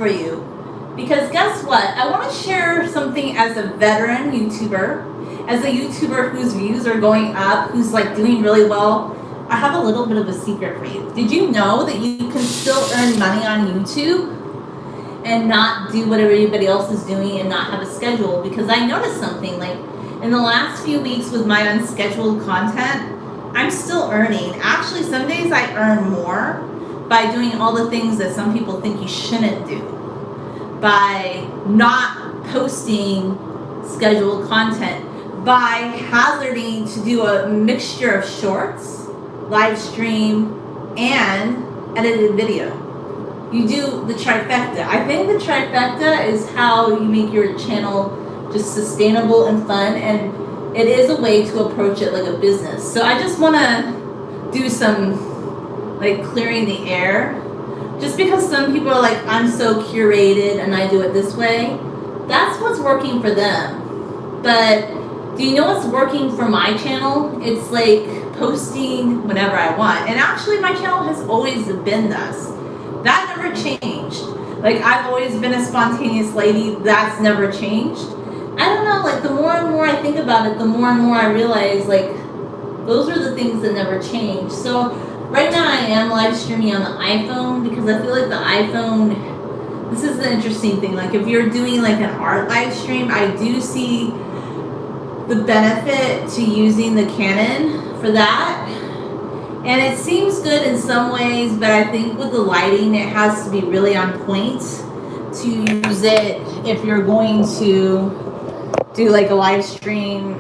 for you. Because guess what? I want to share something as a veteran YouTuber, as a YouTuber whose views are going up, who's like doing really well. I have a little bit of a secret for you. Did you know that you can still earn money on YouTube and not do what everybody else is doing and not have a schedule? Because I noticed something, like in the last few weeks with my unscheduled content, I'm still earning. Actually, some days I earn more by doing all the things that some people think you shouldn't do, by not posting scheduled content, by hazarding to do a mixture of shorts, live stream, and edited video. You do the trifecta. I think the trifecta is how you make your channel just sustainable and fun, and it is a way to approach it like a business. So I just want to do some like clearing the air. Just because some people are like, I'm so curated and I do it this way, that's what's working for them. But do you know what's working for my channel? It's like posting whenever I want. And actually my channel has always been thus. That never changed. Like I've always been a spontaneous lady. That's never changed. I don't know, like the more and more I think about it, the more and more I realize like those are the things that never change. So right now I am live streaming on the iPhone because I feel like the iPhone, this is the interesting thing. Like if you're doing like an art live stream, I do see the benefit to using the Canon for that. And it seems good in some ways, but I think with the lighting, it has to be really on point to use it if you're going to do like a live stream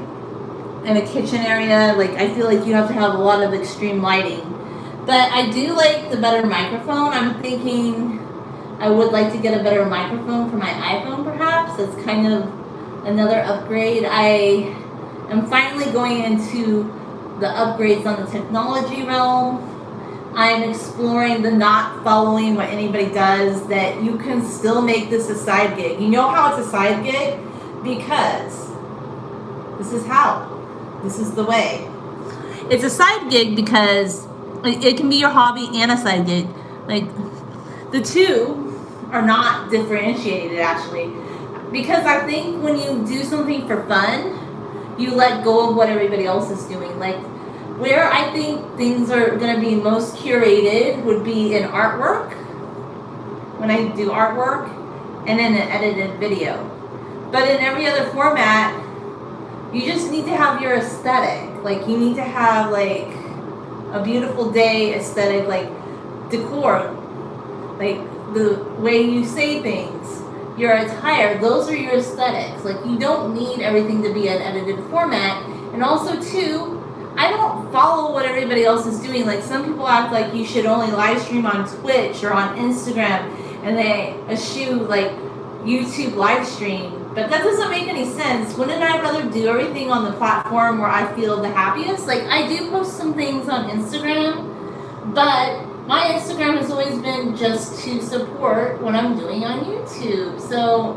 in a kitchen area. Like I feel like you have to have a lot of extreme lighting. But I do like the better microphone. I'm thinking I would like to get a better microphone for my iPhone perhaps. That's kind of another upgrade. I am finally going into the upgrades on the technology realm. I'm exploring the not following what anybody does, that you can still make this a side gig. You know how it's a side gig? Because this is how. This is the way. It's a side gig because it can be your hobby and a side gig. Like the two are not differentiated actually. Because I think when you do something for fun, you let go of what everybody else is doing. Like where I think things are going to be most curated would be in artwork, when I do artwork, and in an edited video. But in every other format, you just need to have your aesthetic. Like you need to have like a beautiful day aesthetic, like decor, like the way you say things, your attire, those are your aesthetics. Like you don't need everything to be an edited format. And also too, I don't follow what everybody else is doing. Like some people act like you should only live stream on Twitch or on Instagram, and they eschew like YouTube live stream. But that doesn't make any sense. Wouldn't I rather do everything on the platform where I feel the happiest? Like I do post some things on Instagram, but my Instagram has always been just to support what I'm doing on YouTube. So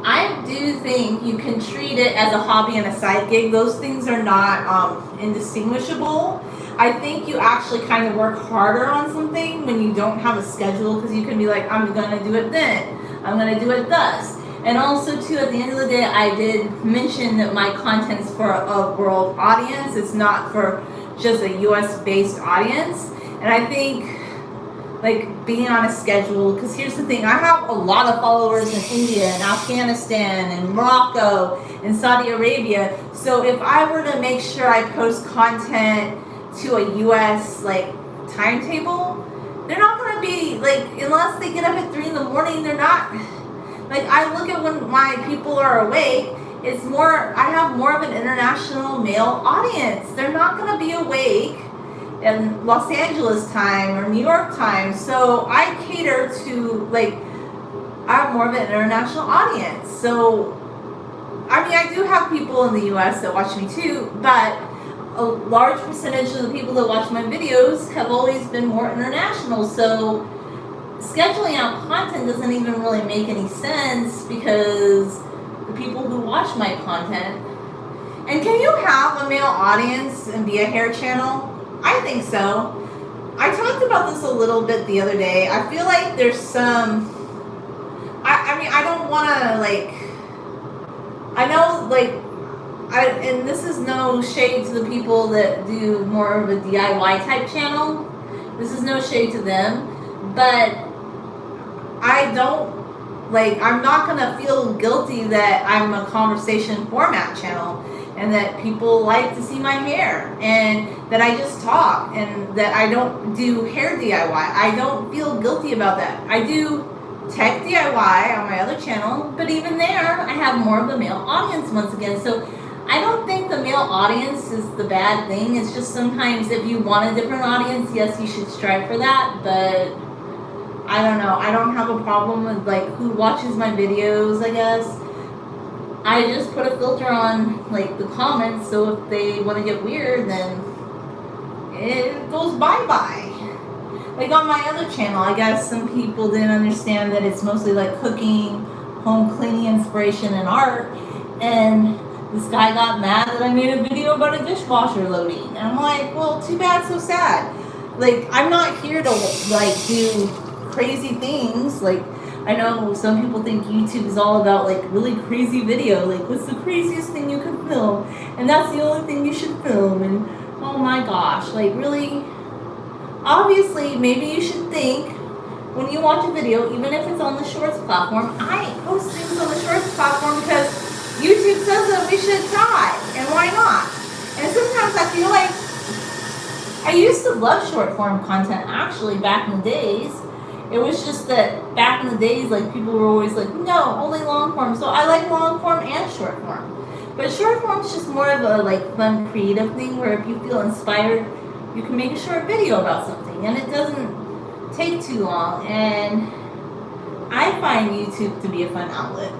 I do think you can treat it as a hobby and a side gig. Those things are not indistinguishable. I think you actually kind of work harder on something when you don't have a schedule, because you can be like, I'm going to do it then. I'm going to do it thus. And also, too, at the end of the day, I did mention that my content's for a world audience. It's not for just a US-based audience. And I think, like, being on a schedule, because here's the thing, I have a lot of followers in India and Afghanistan and Morocco and Saudi Arabia. So if I were to make sure I post content to a US, like, timetable, they're not going to be, like, unless they get up at 3 in the morning, they're not... Like, I look at when my people are awake, it's more, I have more of an international male audience. They're not going to be awake in Los Angeles time or New York time. So I cater to, like, I have more of an international audience. So, I mean, I do have people in the US that watch me too, but a large percentage of the people that watch my videos have always been more international. So scheduling out content doesn't even really make any sense, because the people who watch my content... And can you have a male audience and be a hair channel? I think so. I talked about this a little bit the other day. I feel like there's some. I mean, I don't want to like. I know, like, and this is no shade to the people that do more of a DIY type channel. This is no shade to them, but I don't like. I'm not gonna feel guilty that I'm a conversation format channel, and that people like to see my hair, and that I just talk, and that I don't do hair DIY. I don't feel guilty about that. I do tech DIY on my other channel, but even there, I have more of a male audience once again. So I don't think the male audience is the bad thing. It's just sometimes if you want a different audience, yes, you should strive for that, but I don't know. I don't have a problem with like who watches my videos, I guess. I just put a filter on like the comments, so if they want to get weird, then it goes bye-bye. Like on my other channel, I guess some people didn't understand that it's mostly like cooking, home cleaning, inspiration, and art. And this guy got mad that I made a video about a dishwasher loading. And I'm like, well, too bad, so sad. Like, I'm not here to like do crazy things. Like, I know some people think YouTube is all about like really crazy video. Like, what's the craziest thing you can film? And that's the only thing you should film. And oh my gosh, like really? Obviously, maybe you should think when you watch a video, even if it's on the Shorts platform. I post things on the Shorts platform because YouTube says that we should try, and why not? And sometimes I feel like I used to love short form content actually back in the days. It was just that back in the days, like people were always like, no, only long form. So I like long form and short form. But short form is just more of a like fun creative thing where if you feel inspired, you can make a short video about something and it doesn't take too long. And I find YouTube to be a fun outlet.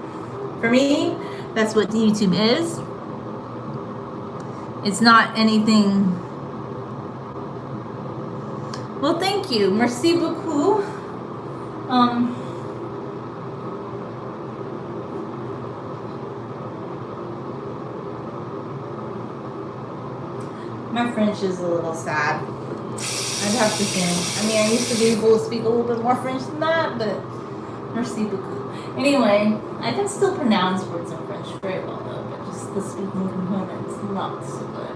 For me, that's what YouTube is. It's not anything. Well, thank you. Merci beaucoup. My French is a little sad. I'd have to think. I mean, I used to be able to speak a little bit more French than that, but merci beaucoup. Anyway, I can still pronounce words in French very well, though, but just the speaking component's not so good.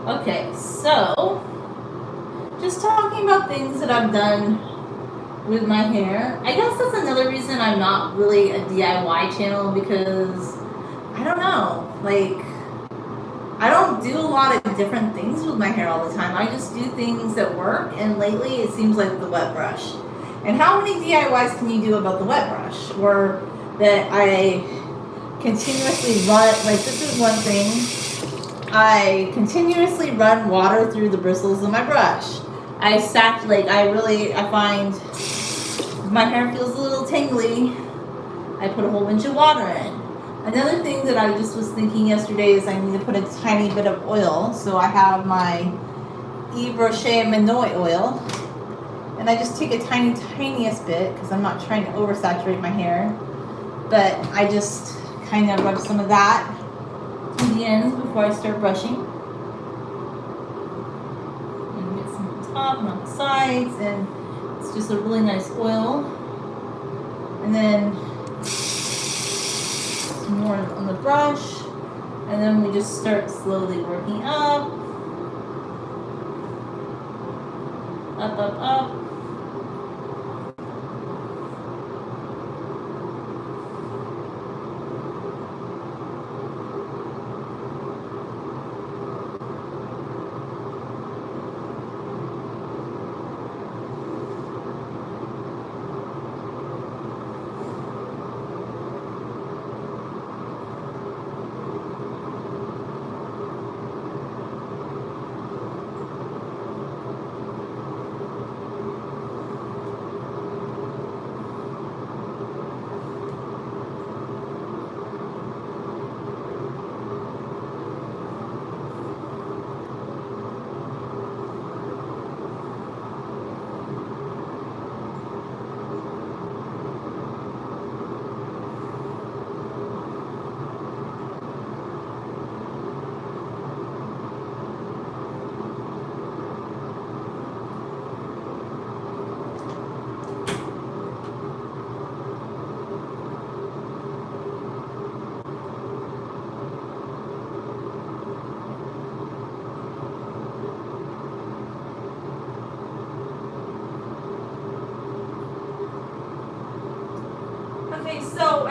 Okay, so just talking about things that I've done with my hair. I guess that's another reason I'm not really a DIY channel, because I don't know, like I don't do a lot of different things with my hair all the time. I just do things that work, and lately it seems like the wet brush. And how many DIYs can you do about the wet brush? Or that I continuously run, like this is one thing, I continuously run water through the bristles of my brush. I find my hair feels a little tingly. I put a whole bunch of water in. Another thing that I just was thinking yesterday is I need to put a tiny bit of oil. So I have my Yves Rocher Minoy oil. And I just take a tiniest bit because I'm not trying to oversaturate my hair. But I just kind of rub some of that in the ends before I start brushing. And get some on top and on the sides. And it's just a really nice oil. And then some more on the brush. And then we just start slowly working up. Up, up, up.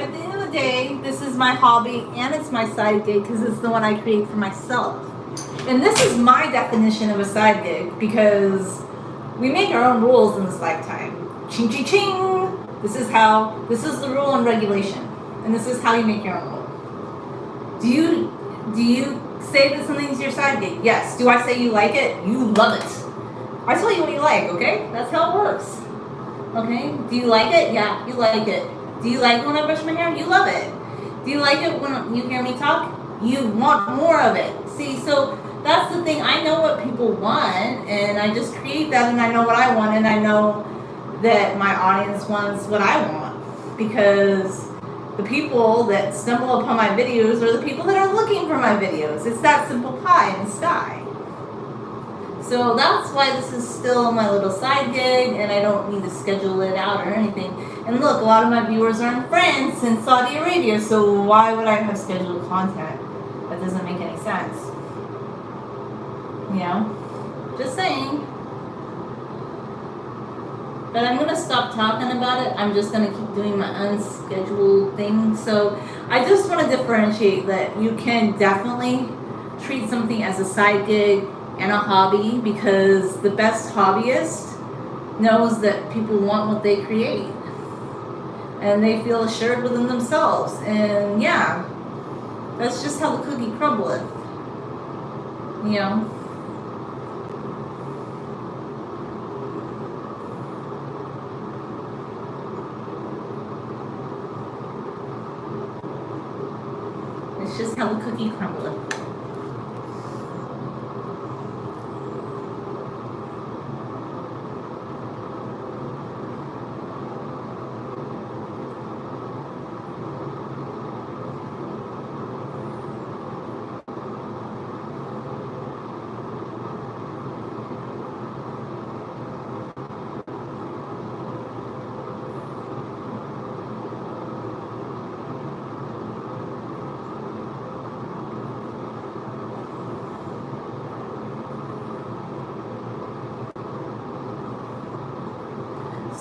at the end of the day, this is my hobby and it's my side gig because it's the one I create for myself. And this is my definition of a side gig because we make our own rules in this lifetime. Ching ching ching! This is the rule and regulation. And this is how you make your own rule. Do you say that something's your side gig? Yes. Do I say you like it? You love it. I tell you what you like, okay? That's how it works. Okay? Do you like it? Yeah, you like it. Do you like it when I brush my hair? You love it. Do you like it when you hear me talk? You want more of it. See, so that's the thing. I know what people want, and I just create that, and I know what I want, and I know that my audience wants what I want. Because the people that stumble upon my videos are the people that are looking for my videos. It's that simple pie in the sky. So that's why this is still my little side gig, and I don't need to schedule it out or anything. And look, a lot of my viewers are in France and Saudi Arabia, so why would I have scheduled content? That doesn't make any sense. You know? Just saying. But I'm going to stop talking about it. I'm just going to keep doing my unscheduled thing. So I just want to differentiate that you can definitely treat something as a side gig and a hobby, because the best hobbyist knows that people want what they create. And they feel assured within themselves. And yeah, that's just how the cookie crumbleth. You know? It's just how the cookie crumbleth.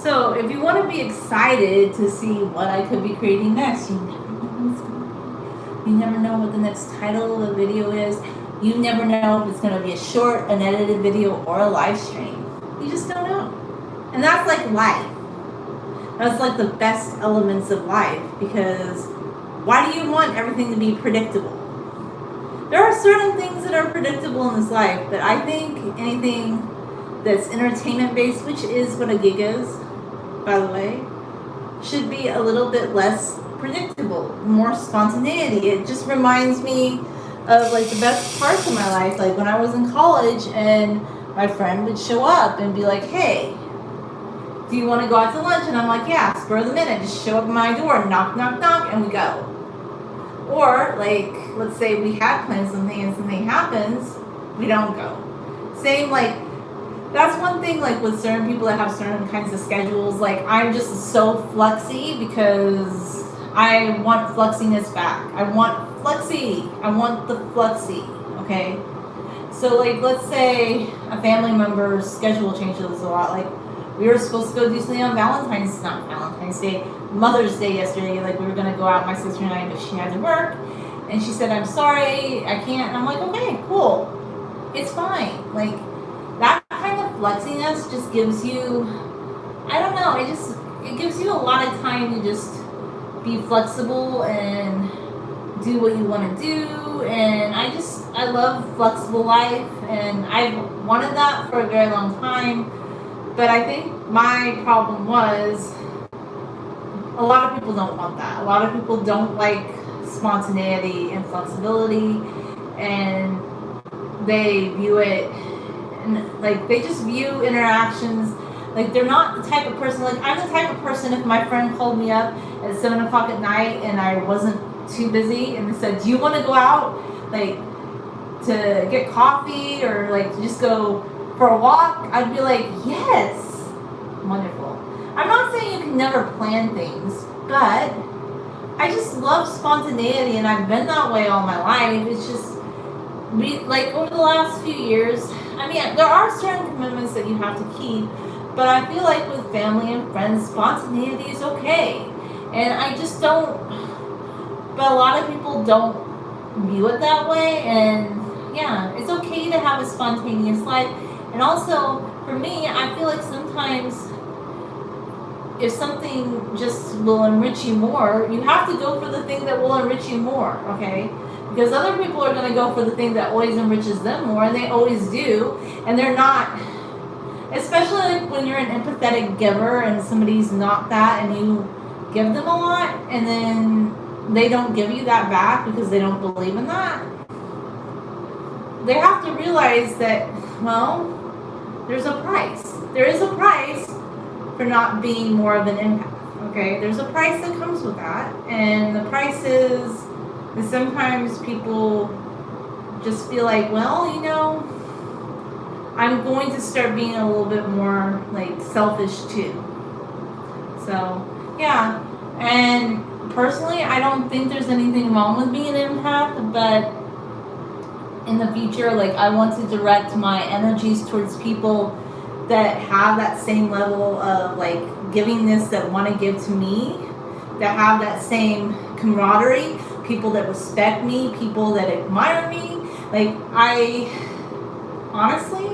So if you want to be excited to see what I could be creating next, you never know what the next title of the video is. You never know if it's going to be a short, an edited video, or a live stream. You just don't know. And that's like life. That's like the best elements of life, because why do you want everything to be predictable? There are certain things that are predictable in this life, but I think anything that's entertainment based, which is what a gig is, by the way, should be a little bit less predictable, more spontaneity. It just reminds me of like the best parts of my life, like when I was in college and my friend would show up and be like, hey, do you want to go out to lunch? And I'm like, yeah, spur of the minute, just show up at my door, knock, knock, knock, and we go. Or like, let's say we had planned something and something happens, we don't go. Same, like, that's one thing, like with certain people that have certain kinds of schedules. Like, I'm just so flexy because I want flexiness back. I want flexy. I want the flexy, okay? So, like, let's say a family member's schedule changes a lot. Like, we were supposed to go do something on Valentine's Day, Mother's Day yesterday. Like, we were going to go out, my sister and I, but she had to work. And she said, I'm sorry, I can't. And I'm like, okay, cool. It's fine. Like, that kind of flexiness just gives you, I don't know, it gives you a lot of time to just be flexible and do what you want to do. And I love flexible life, and I've wanted that for a very long time. But I think my problem was a lot of people don't want that. A lot of people don't like spontaneity and flexibility, and they view it, and like they just view interactions like they're not the type of person. Like, I'm the type of person, if my friend called me up at 7 o'clock at night and I wasn't too busy and they said, do you want to go out, like, to get coffee or like to just go for a walk, I'd be like, yes, wonderful. I'm not saying you can never plan things, but I just love spontaneity, and I've been that way all my life. It's just, like, over the last few years, I mean, there are certain commitments that you have to keep, but I feel like with family and friends, spontaneity is okay. And I just don't, but a lot of people don't view it that way. And yeah, it's okay to have a spontaneous life. And also, for me, I feel like sometimes if something just will enrich you more, you have to go for the thing that will enrich you more, okay? Because other people are going to go for the thing that always enriches them more, and they always do, and they're not, especially like when you're an empathetic giver and somebody's not that, and you give them a lot, and then they don't give you that back because they don't believe in that. They have to realize that, well, there's a price. There is a price for not being more of an empath, okay? There's a price that comes with that, and the price is sometimes people just feel like, well, you know, I'm going to start being a little bit more like selfish too. So yeah, and personally, I don't think there's anything wrong with being an empath, but in the future, like, I want to direct my energies towards people that have that same level of like givingness, that want to give to me, that have that same camaraderie, people that respect me, people that admire me. Like, I honestly,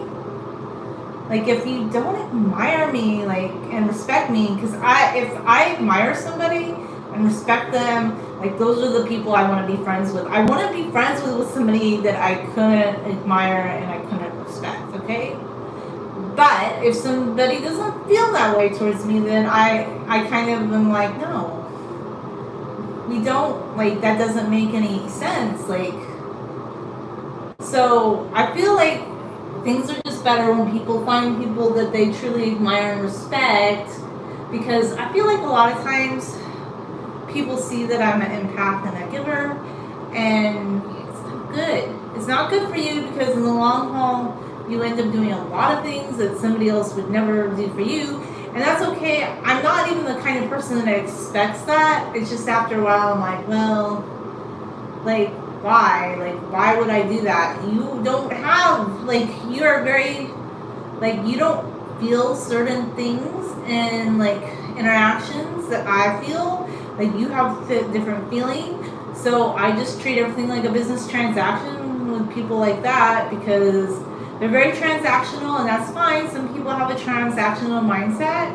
like, if you don't admire me, like, and respect me, because if I admire somebody and respect them, like, those are the people I want to be friends with. I want to be friends with somebody that I couldn't admire and I couldn't respect, okay? But if somebody doesn't feel that way towards me, then I kind of am like, no, we don't, like, that doesn't make any sense. Like, so I feel like things are just better when people find people that they truly admire and respect, because I feel like a lot of times people see that I'm an empath and a giver, and it's not good. It's not good for you, because in the long haul, you end up doing a lot of things that somebody else would never do for you, and that's okay. I'm not even the kind of person that expects that. It's just after a while, I'm like, well, like, why? Like, why would I do that? You don't have, like, you're very, like, you don't feel certain things and, like, interactions that I feel. Like, you have different feeling. So I just treat everything like a business transaction with people like that, because they're very transactional, and that's fine. Some people have a transactional mindset.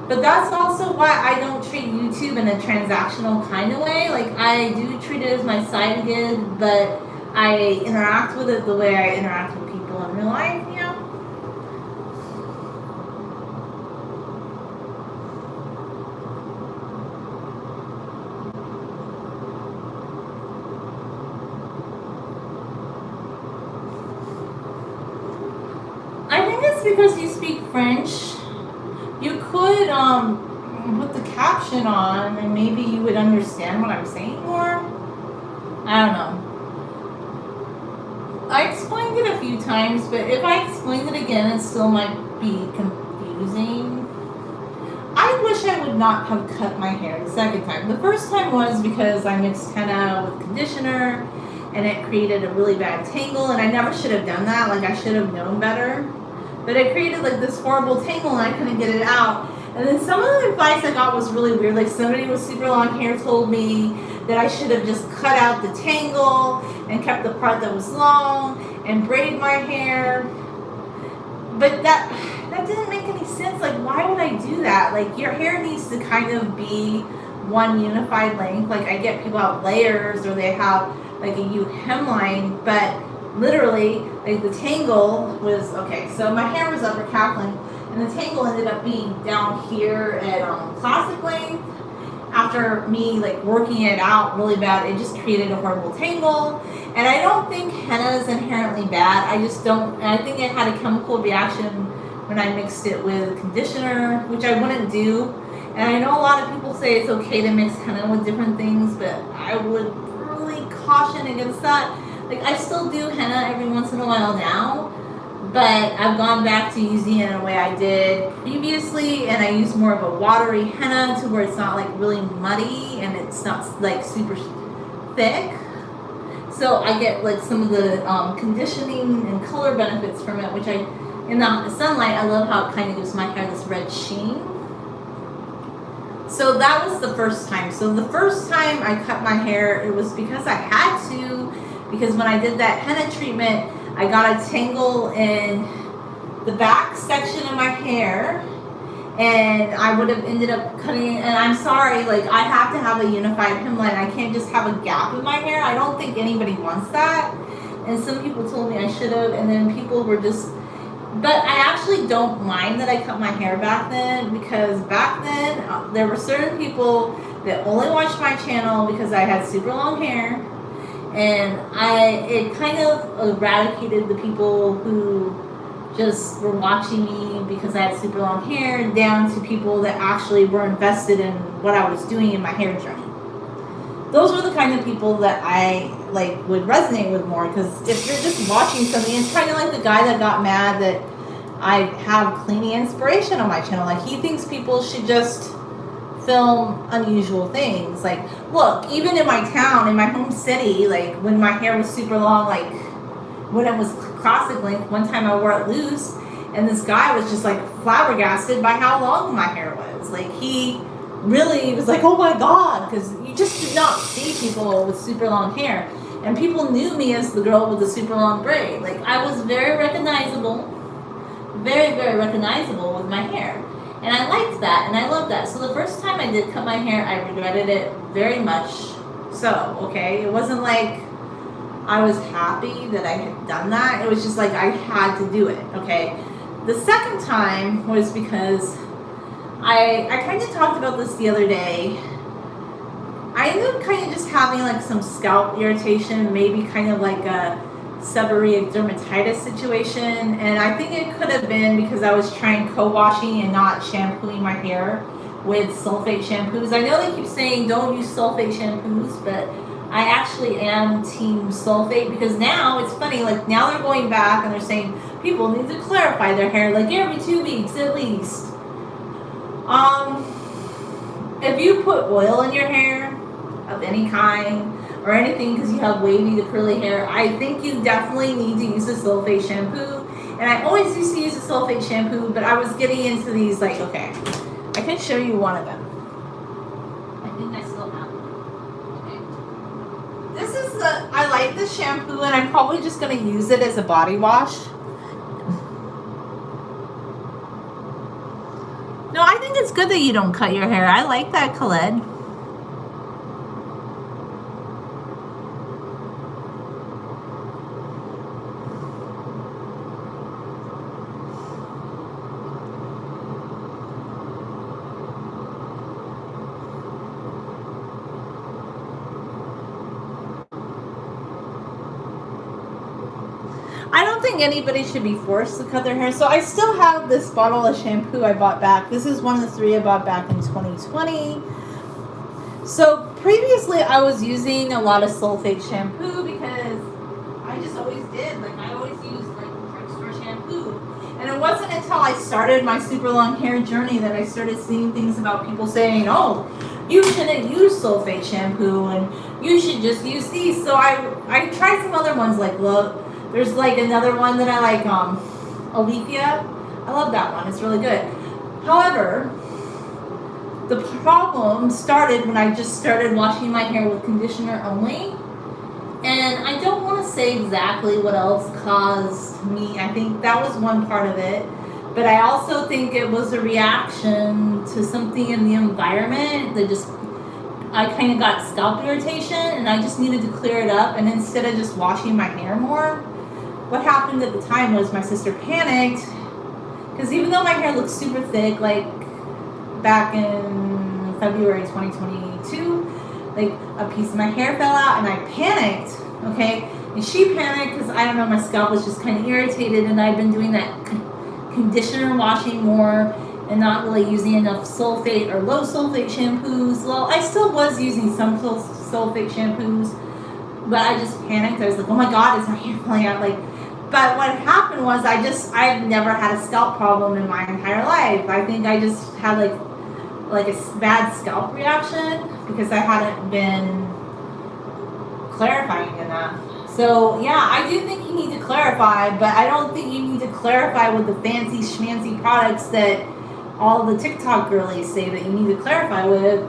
But that's also why I don't treat YouTube in a transactional kind of way. Like, I do treat it as my side gig, but I interact with it the way I interact with people in real life, you know? I think it's because you speak French. You could put the caption on, and maybe you would understand what I'm saying more. I don't know. I explained it a few times, but if I explained it again, it still might be confusing. I wish I would not have cut my hair the second time. The first time was because I mixed henna with conditioner, and it created a really bad tangle, and I never should have done that. Like, I should have known better. But it created like this horrible tangle, and I couldn't get it out. And then some of the advice I got was really weird. Like, somebody with super long hair told me that I should have just cut out the tangle and kept the part that was long and braid my hair. But that didn't make any sense. Like, why would I do that? Like, your hair needs to kind of be one unified length. Like, I get people have layers, or they have like a U hemline, but literally, like, the tangle was, okay, so my hair was upper calf length, and the tangle ended up being down here at classic length. After me, like, working it out really bad, it just created a horrible tangle. And I don't think henna is inherently bad. I just don't, and I think it had a chemical reaction when I mixed it with conditioner, which I wouldn't do. And I know a lot of people say it's okay to mix henna with different things, but I would really caution against that. Like, I still do henna every once in a while now, but I've gone back to using it in a way I did previously, and I use more of a watery henna to where it's not like really muddy and it's not like super thick. So I get like some of the conditioning and color benefits from it, which in the sunlight, I love how it kind of gives my hair this red sheen. So that was the first time. So the first time I cut my hair, it was because I had to, because when I did that henna treatment, I got a tangle in the back section of my hair, and I would have ended up cutting, and I'm sorry, like, I have to have a unified hemline. I can't just have a gap in my hair. I don't think anybody wants that. And some people told me I should have, and then people were just, but I actually don't mind that I cut my hair back then, because back then there were certain people that only watched my channel because I had super long hair, and it kind of eradicated the people who just were watching me because I had super long hair, down to people that actually were invested in what I was doing in my hair journey. Those were the kind of people that I would resonate with more, because if you're just watching something, it's kind of like the guy that got mad that I have cleaning inspiration on my channel. Like, he thinks people should just film unusual things. Like, look, even in my town, in my home city, like when my hair was super long, like when it was classic length, one time I wore it loose, and this guy was just like flabbergasted by how long my hair was. Like, he really was like, oh my god, because you just did not see people with super long hair, and people knew me as the girl with the super long braid. Like, I was very recognizable, very, very recognizable with my hair, and I liked that, and I loved that. So the first time I did cut my hair, I regretted it very much. So, okay, it wasn't like I was happy that I had done that. It was just like I had to do it, okay? The second time was because I kind of talked about this the other day. I ended up kind of just having like some scalp irritation, maybe kind of like a seborrheic dermatitis situation, and I think it could have been because I was trying co-washing and not shampooing my hair with sulfate shampoos. I know they keep saying don't use sulfate shampoos, but I actually am team sulfate, because now it's funny, like now they're going back and they're saying people need to clarify their hair like every 2 weeks at least. If you put oil in your hair of any kind or anything because you have wavy to curly hair, I think you definitely need to use a sulfate shampoo. And I always used to use a sulfate shampoo, but I was getting into these like, okay, I can show you one of them. I think I still have them. Okay. This is I like this shampoo, and I'm probably just going to use it as a body wash. No, I think it's good that you don't cut your hair. I like that, Khaled. I don't think anybody should be forced to cut their hair. So I still have this bottle of shampoo I bought back. This is one of the 3 I bought back in 2020. So previously I was using a lot of sulfate shampoo because I just always did. Like, I always used like drugstore shampoo. And it wasn't until I started my super long hair journey that I started seeing things about people saying, oh, you shouldn't use sulfate shampoo and you should just use these. So I tried some other ones, like, look, there's like another one that I like, Alethea. I love that one. It's really good. However, the problem started when I just started washing my hair with conditioner only. And I don't want to say exactly what else caused me. I think that was one part of it. But I also think it was a reaction to something in the environment that just, I kind of got scalp irritation and I just needed to clear it up. And instead of just washing my hair more, what happened at the time was my sister panicked, because even though my hair looked super thick, like back in February 2022, like a piece of my hair fell out and I panicked, okay? And she panicked because, I don't know, my scalp was just kind of irritated, and I'd been doing that conditioner washing more and not really using enough sulfate or low sulfate shampoos. Well, I still was using some sulfate shampoos, but I just panicked. I was like, oh my god, is my hair falling out? Like, but what happened was I've never had a scalp problem in my entire life. I think I just had like a bad scalp reaction because I hadn't been clarifying enough. So yeah, I do think you need to clarify, but I don't think you need to clarify with the fancy schmancy products that all the TikTok girlies say that you need to clarify with.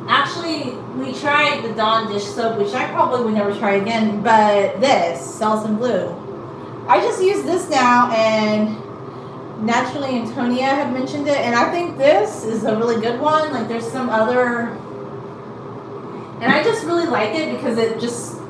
Actually, we tried the Dawn dish soap, which I probably would never try again, but this, Salsa Blue. I just use this now, and naturally Antonia had mentioned it, and I think this is a really good one. Like, there's some other, and I just really like it because it just,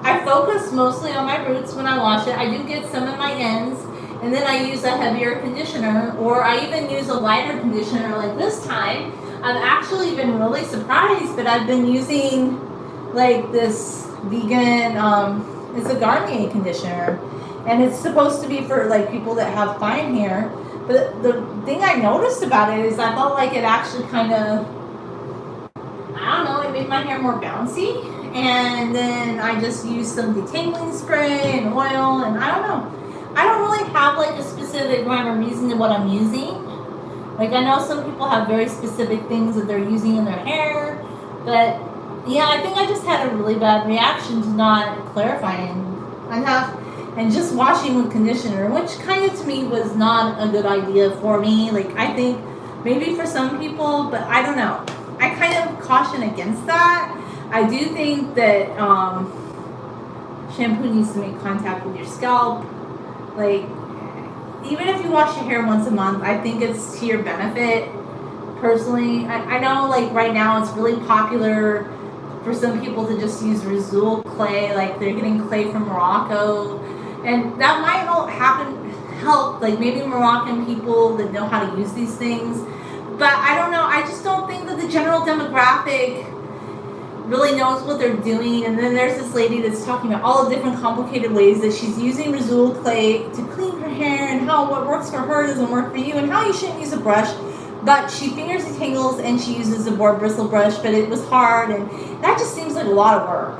I focus mostly on my roots when I wash it. I do get some in my ends, and then I use a heavier conditioner, or I even use a lighter conditioner. Like this time, I've actually been really surprised, but I've been using like this vegan, it's a Garnier conditioner, and it's supposed to be for like people that have fine hair. But the thing I noticed about it is I felt like it actually kind of, I don't know, it made my hair more bouncy. And then I just used some detangling spray and oil, and I don't know. I don't really have like a specific rhyme or reason to what I'm using. Like, I know some people have very specific things that they're using in their hair, but yeah, I think I just had a really bad reaction to not clarifying enough and just washing with conditioner, which kind of to me was not a good idea for me. Like, I think maybe for some people, but I don't know. I kind of caution against that. I do think that shampoo needs to make contact with your scalp. Like, even if you wash your hair once a month, I think it's to your benefit. Personally, I know like right now it's really popular for some people to just use Rizul clay, like they're getting clay from Morocco, and that might help like maybe Moroccan people that know how to use these things. But I don't know, I just don't think that the general demographic really knows what they're doing. And then there's this lady that's talking about all the different complicated ways that she's using Rizul clay to clean her hair, and how what works for her doesn't work for you, and how you shouldn't use a brush. But she fingers detangles and she uses a board bristle brush, but it was hard, and that just seems like a lot of work.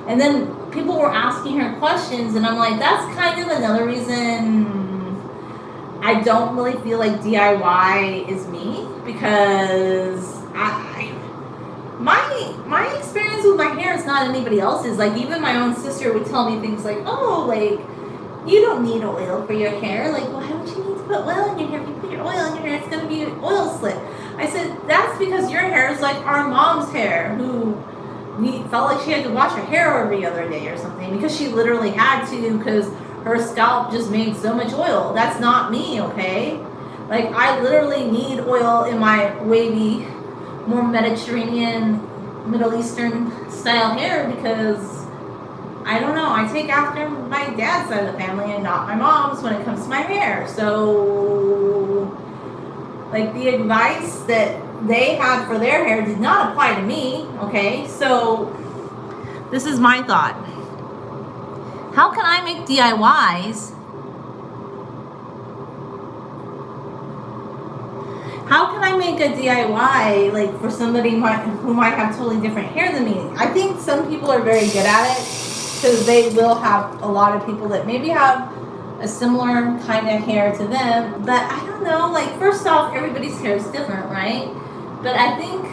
And then people were asking her questions, and I'm like, that's kind of another reason I don't really feel like DIY is me, because my experience with my hair is not anybody else's. Like, even my own sister would tell me things like, oh, like, you don't need oil for your hair. Like, why don't you need to put oil in your hair? If you put your oil in your hair, it's going to be an oil slick. I said, that's because your hair is like our mom's hair, who felt like she had to wash her hair every other day or something, because she literally had to, because her scalp just made so much oil. That's not me, okay? Like, I literally need oil in my wavy, more Mediterranean, Middle Eastern style hair, because I don't know, I take after my dad's side of the family and not my mom's when it comes to my hair. So, like, the advice that they had for their hair did not apply to me, okay? So, this is my thought. How can I make DIYs? How can I make a DIY, like, for somebody who might have totally different hair than me? I think some people are very good at it, because they will have a lot of people that maybe have a similar kind of hair to them. But I don't know, like, first off, everybody's hair is different, right? But I think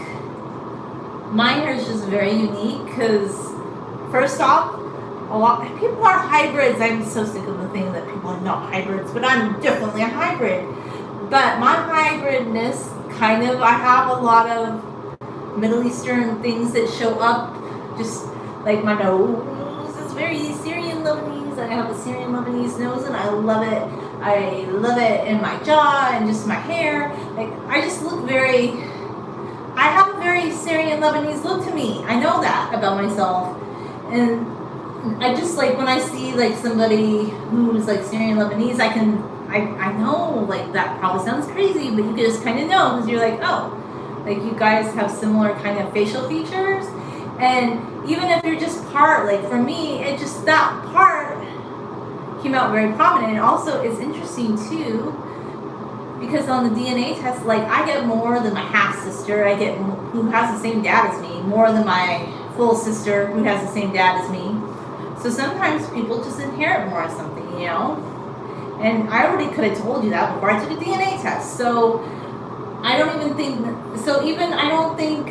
my hair is just very unique, because first off, a lot of people are hybrids. I'm so sick of the thing that people are not hybrids, but I'm definitely a hybrid. But my hybridness, kind of, I have a lot of Middle Eastern things that show up, just like my nose is very Syrian Lebanese. I have a Syrian Lebanese nose, and I love it. I love it in my jaw and just my hair. Like, I just look very, I have a very Syrian Lebanese look to me. I know that about myself. And I just, like, when I see like somebody who's like Syrian Lebanese, I know, like, that probably sounds crazy, but you can just kind of know, because you're like, oh, like, you guys have similar kind of facial features. And even if you're just part, like, for me, it just, that part came out very prominent. And also, it's interesting too, because on the DNA test, like, I get more than my half sister, who has the same dad as me, more than my full sister who has the same dad as me. So sometimes people just inherit more of something, you know? And I already could have told you that before I took a DNA test. So I don't think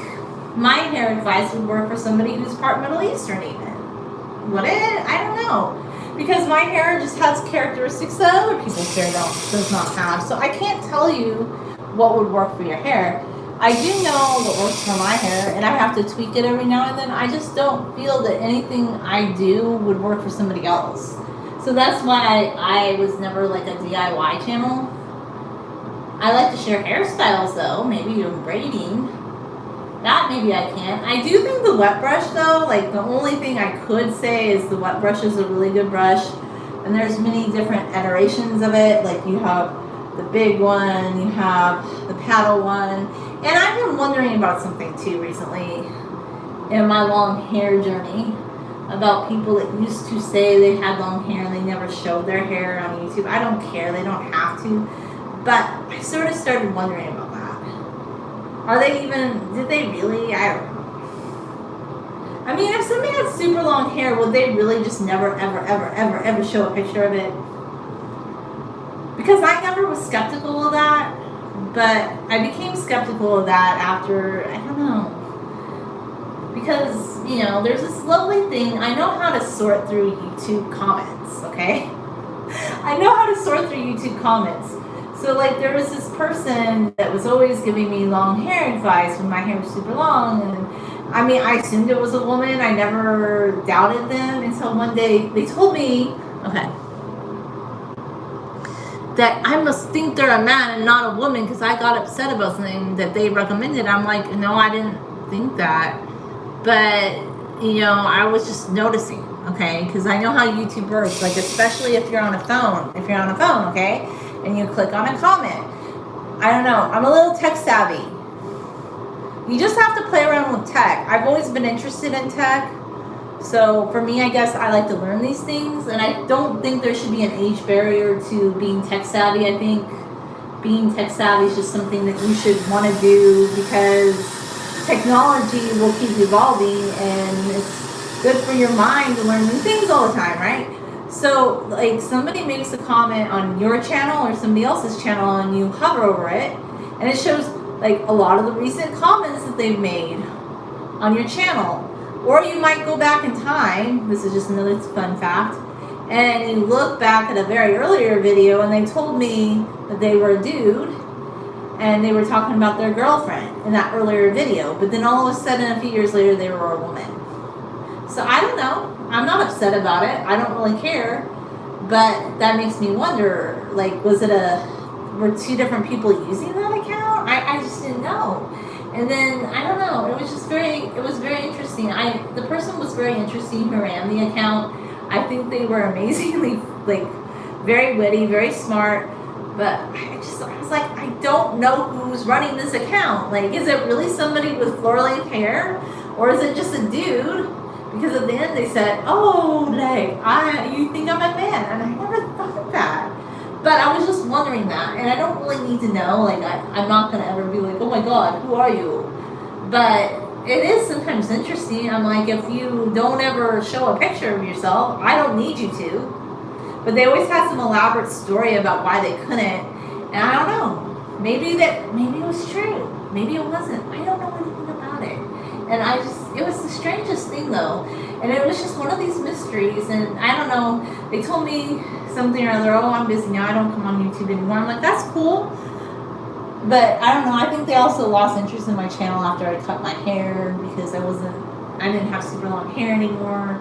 my hair advice would work for somebody who's part Middle Eastern even. Would it? I don't know. because my hair just has characteristics that other people's hair does not have. So I can't tell you what would work for your hair. I do know what works for my hair, and I have to tweak it every now and then. I just don't feel that anything I do would work for somebody else. So that's why I was never like a DIY channel. I like to share hairstyles though, maybe even braiding. That maybe I can. I do think the wet brush though, like the only thing I could say is the wet brush is a really good brush. And there's many different iterations of it. Like you have the big one, you have the paddle one. And I've been wondering about something too recently in my long hair journey. About people that used to say they had long hair and they never showed their hair on YouTube. I don't care, they don't have to. But I sort of started wondering about that. Are they even, did they really? I don't know. I mean, if somebody had super long hair, would they really just never, ever show a picture of it? Because I never was skeptical of that. But I became skeptical of that after, I don't know. Because, you know, there's this lovely thing. I know how to sort through YouTube comments, okay? I know how to sort through YouTube comments. So, like, there was this person that was always giving me long hair advice when my hair was super long. And, I mean, I assumed it was a woman. I never doubted them until one day they told me, okay, that I must think they're a man and not a woman because I got upset about something that they recommended. I'm like, no, I didn't think that. But, you know, I was just noticing, okay? Because I know how YouTube works, like, especially if you're on a phone. If you're on a phone, okay? And you click on a comment. I don't know. I'm a little tech savvy. You just have to play around with tech. I've always been interested in tech. So, for me, I guess I like to learn these things. And I don't think there should be an age barrier to being tech savvy. I think being tech savvy is just something that you should want to do because technology will keep evolving and it's good for your mind to learn new things all the time, right? So, like, somebody makes a comment on your channel or somebody else's channel and you hover over it and it shows, like, a lot of the recent comments that they've made on your channel. Or you might go back in time, this is just another fun fact, and you look back at a very earlier video and they told me that they were a dude and they were talking about their girlfriend in that earlier video. But then all of a sudden, a few years later, they were a woman. So I don't know. I'm not upset about it. I don't really care. But that makes me wonder, like, were two different people using that account? I just didn't know. And then, I don't know. It was very interesting. The person was very interesting who ran the account. I think they were amazingly, like, very witty, very smart. But I was like, I don't know who's running this account. Like, is it really somebody with floor-length hair? Or is it just a dude? Because at the end they said, oh, like, you think I'm a man. And I never thought that. But I was just wondering that. And I don't really need to know. Like, I'm not going to ever be like, oh my God, who are you? But it is sometimes interesting. I'm like, if you don't ever show a picture of yourself, I don't need you to. But they always had some elaborate story about why they couldn't. And I don't know. Maybe it was true. Maybe it wasn't. I don't know anything about it. And it was the strangest thing though. And it was just one of these mysteries. And I don't know. They told me something or other, oh, I'm busy now. I don't come on YouTube anymore. I'm like, that's cool. But I don't know. I think they also lost interest in my channel after I cut my hair because I didn't have super long hair anymore.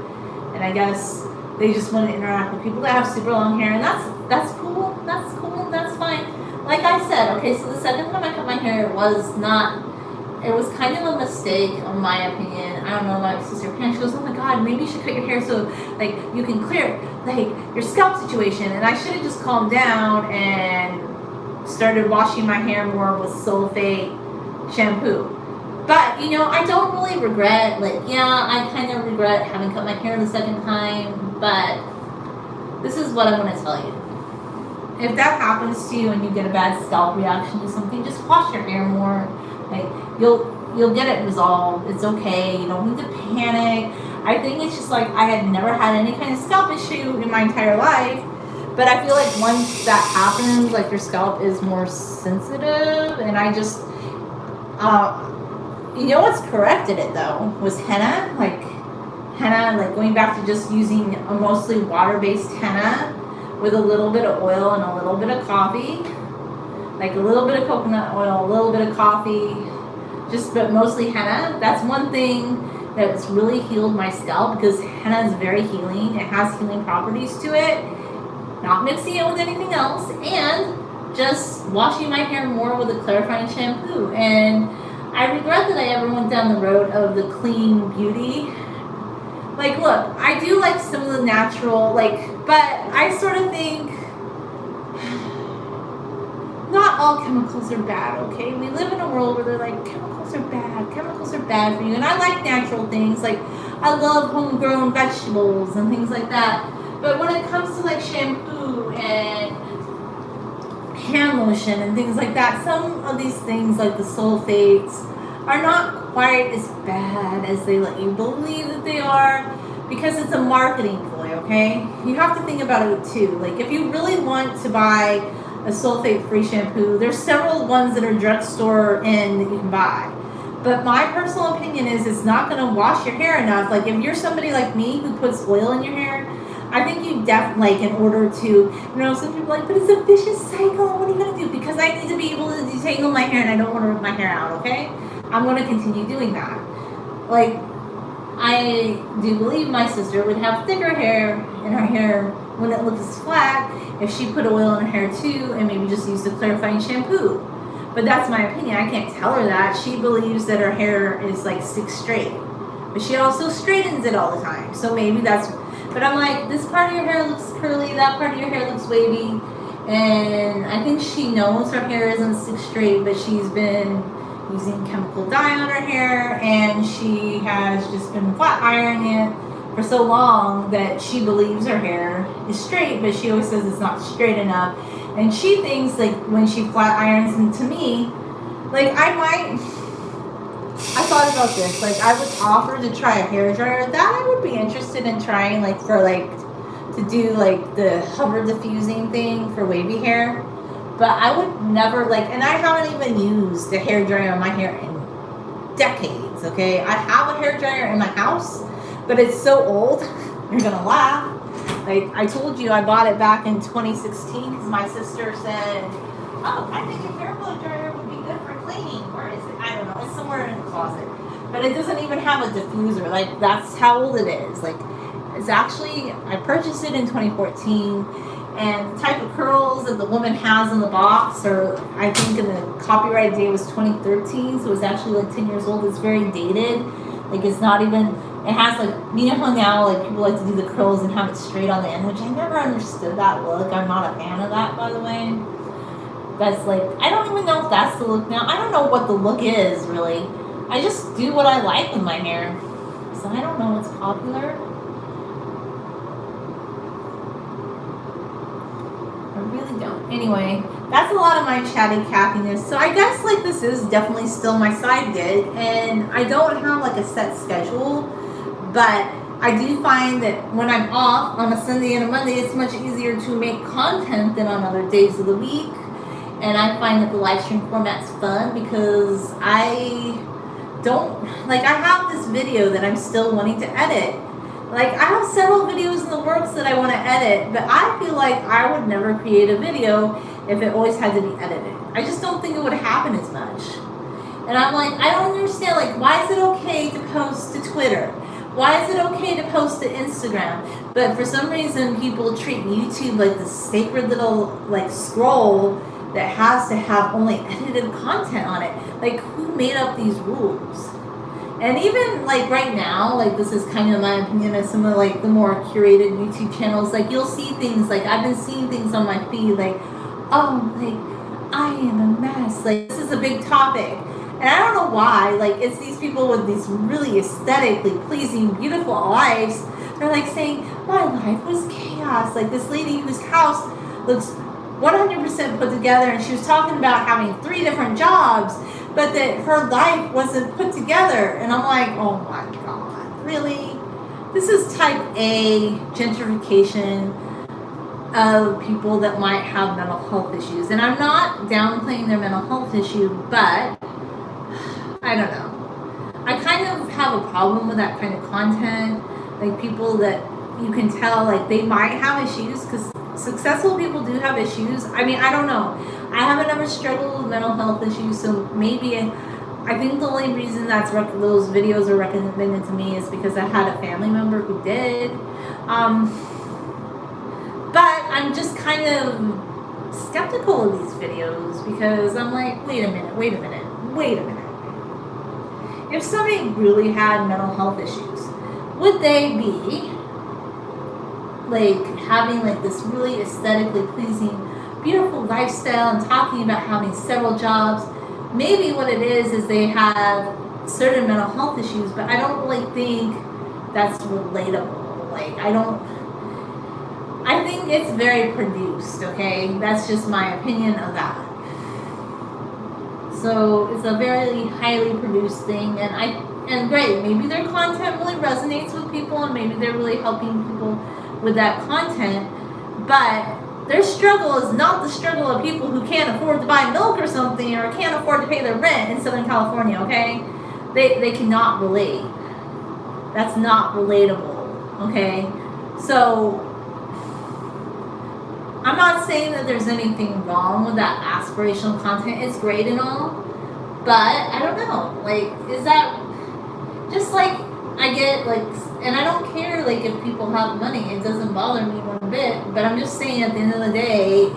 And I guess they just want to interact with people that have super long hair, and that's cool. That's cool. That's fine. Like I said, okay, so the second time I cut my hair, it was kind of a mistake, in my opinion. I don't know, my sister Pam, she goes, oh my God, maybe you should cut your hair so, like, you can clear, like, your scalp situation. And I should have just calmed down and started washing my hair more with sulfate shampoo. But, you know, I don't really regret, like, yeah, I kind of regret having cut my hair the second time. But this is what I'm going to tell you. If that happens to you and you get a bad scalp reaction to something, just wash your hair more. Like, you'll get it resolved. It's okay. You don't need to panic. I think it's just like I had never had any kind of scalp issue in my entire life. But I feel like once that happens, like, your scalp is more sensitive. And I just, you know what's corrected it though was henna. Like, henna, like going back to just using a mostly water-based henna with a little bit of oil and a little bit of coffee, like a little bit of coconut oil, a little bit of coffee, but mostly henna. That's one thing that's really healed my scalp, because henna is very healing. It has healing properties to it. Not mixing it with anything else, and just washing my hair more with a clarifying shampoo. And I regret that I ever went down the road of the clean beauty. Like, look, I do like some of the natural, but I sort of think not all chemicals are bad, okay? We live in a world where they're like, chemicals are bad for you. And I like natural things, like I love homegrown vegetables and things like that. But when it comes to like shampoo and hand lotion and things like that, some of these things like the sulfates are not quite as bad as they let you believe that they are, because it's a marketing ploy, okay? You have to think about it too. Like, if you really want to buy a sulfate-free shampoo, there's several ones that are drugstore in that you can buy. But my personal opinion is it's not going to wash your hair enough. Like, if you're somebody like me who puts oil in your hair, I think you definitely, like, in order to, some people are like, but it's a vicious cycle. What are you going to do? Because I need to be able to detangle my hair and I don't want to rip my hair out, okay? I'm going to continue doing that. Like, I do believe my sister would have thicker hair in her hair when it looks flat if she put oil in her hair too and maybe just used a clarifying shampoo. But that's my opinion. I can't tell her that. She believes that her hair is like 6 straight. But she also straightens it all the time. So maybe that's... But I'm like, this part of your hair looks curly, that part of your hair looks wavy. And I think she knows her hair isn't 6 straight, but she's been using chemical dye on her hair, and she has just been flat ironing it for so long that she believes her hair is straight, but she always says it's not straight enough. And she thinks, like, when she flat irons, and to me, like, I thought about this, like, I was offered to try a hair dryer that I would be interested in trying, like, for, like, to do, like, the hover diffusing thing for wavy hair. But I would never, like, and I haven't even used a hair dryer on my hair in decades, okay? I have a hair dryer in my house, but it's so old, you're gonna laugh. Like, I told you I bought it back in 2016 because my sister said, oh, I think a hair blow dryer would be good for cleaning. Where is it? I don't know. It's somewhere in the closet. But it doesn't even have a diffuser. Like, that's how old it is. Like, it's actually, I purchased it in 2014. And the type of curls that the woman has in the box, or I think in the copyright date was 2013, so it's actually like 10 years old. It's very dated. Like, it's not even, it has like, how now like people like to do the curls and have it straight on the end, which I never understood that look. I'm not a fan of that, by the way. That's like, I don't even know if that's the look now. I don't know what the look is, really. I just do what I like with my hair. So I don't know what's popular. I really don't. Anyway, that's a lot of my chatty Cathiness. So I guess like this is definitely still my side gig, and I don't have like a set schedule, but I do find that when I'm off on a Sunday and a Monday, it's much easier to make content than on other days of the week. And I find that the live stream format's fun because I have this video that I'm still wanting to edit. Like, I have several videos in the works that I want to edit, but I feel like I would never create a video if it always had to be edited. I just don't think it would happen as much. And I'm like, I don't understand, like, why is it okay to post to Twitter? Why is it okay to post to Instagram? But for some reason, people treat YouTube like this sacred little, like, scroll that has to have only edited content on it. Like, who made up these rules? And even, like, right now, like, this is kind of my opinion of some of, like, the more curated YouTube channels. Like, you'll see things, like, I've been seeing things on my feed, like, oh, like, I am a mess. Like, this is a big topic. And I don't know why. Like, it's these people with these really aesthetically pleasing, beautiful lives. They're, like, saying, my life was chaos. Like, this lady whose house looks 100% put together, and she was talking about having 3 different jobs, but that her life wasn't put together. And I'm like, oh my God, really? This is type A gentrification of people that might have mental health issues. And I'm not downplaying their mental health issue, but I don't know. I kind of have a problem with that kind of content like people that you can tell like they might have issues, because successful people do have issues. I mean, I don't know. I haven't ever struggled with mental health issues, so maybe I think the only reason those videos are recommended to me is because I had a family member who did. But I'm just kind of skeptical of these videos because I'm like, wait a minute. If somebody really had mental health issues, would they be like having like this really aesthetically pleasing, beautiful lifestyle and talking about having several jobs? Maybe what it is they have certain mental health issues, but I don't really think that's relatable. Like, I think it's very produced, okay? That's just my opinion of that. So it's a very highly produced thing, and great, maybe their content really resonates with people, and maybe they're really helping people with that content, but their struggle is not the struggle of people who can't afford to buy milk or something, or can't afford to pay their rent in Southern California, okay? They cannot relate. That's not relatable, okay? So I'm not saying that there's anything wrong with that aspirational content. It's great and all, but I don't know. Like, is that just like, I get like, and I don't care like if people have money. It doesn't bother me one bit. But I'm just saying, at the end of the day,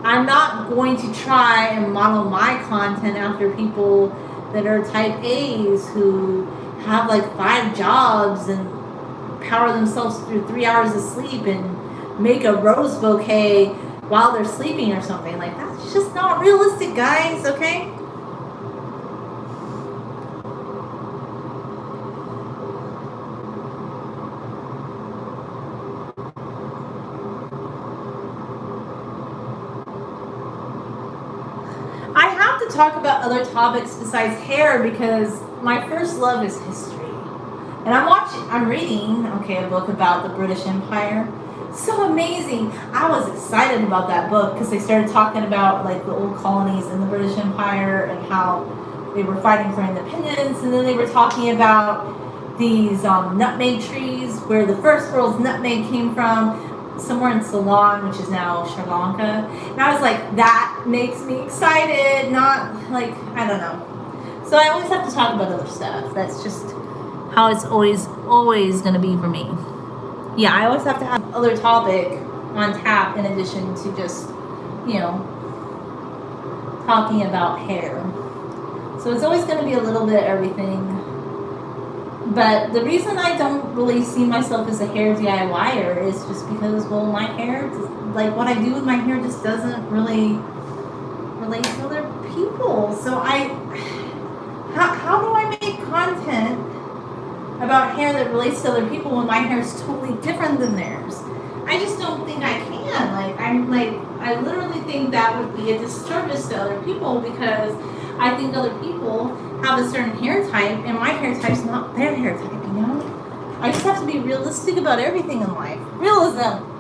I'm not going to try and model my content after people that are type A's who have like 5 jobs and power themselves through 3 hours of sleep and make a rose bouquet while they're sleeping or something. Like, that's just not realistic, guys, okay? I have to talk about other topics besides hair because my first love is history. And I'm reading, a book about the British Empire. So amazing. I was excited about that book because they started talking about like the old colonies in the British Empire and how they were fighting for independence, and then they were talking about these nutmeg trees where the first world's nutmeg came from, somewhere in Ceylon, which is now Sri Lanka. And I was like, that makes me excited, not like, I don't know. So I always have to talk about other stuff. That's just how it's always going to be for me. Yeah, I always have to have other topic on tap in addition to just, talking about hair. So it's always going to be a little bit of everything. But the reason I don't really see myself as a hair DIYer is just because, well, my hair, like what I do with my hair just doesn't really relate to other people. So how do I make content about hair that relates to other people when my hair is totally different than theirs? I just don't think I can. I literally think that would be a disservice to other people because I think other people have a certain hair type and my hair type's not their hair type, I just have to be realistic about everything in life. Realism.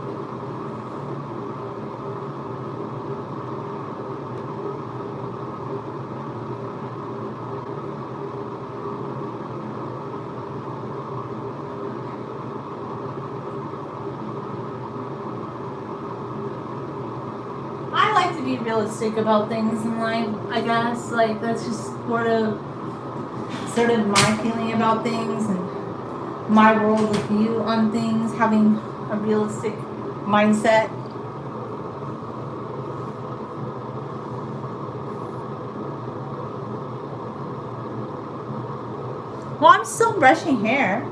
Be realistic about things in life, I guess. Like, that's just sort of my feeling about things and my world of view on things, having a realistic mindset. Well, I'm still brushing hair.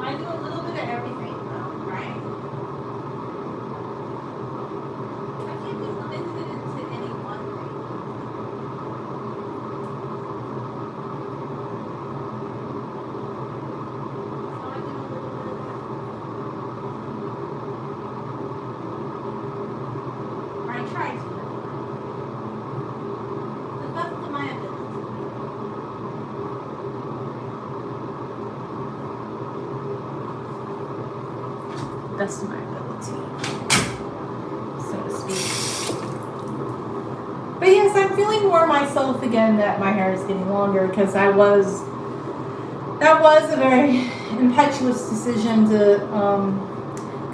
I do a little bit of everything, though, right? Best of my ability, so to speak. But yes, I'm feeling more myself again that my hair is getting longer because that was a very impetuous decision to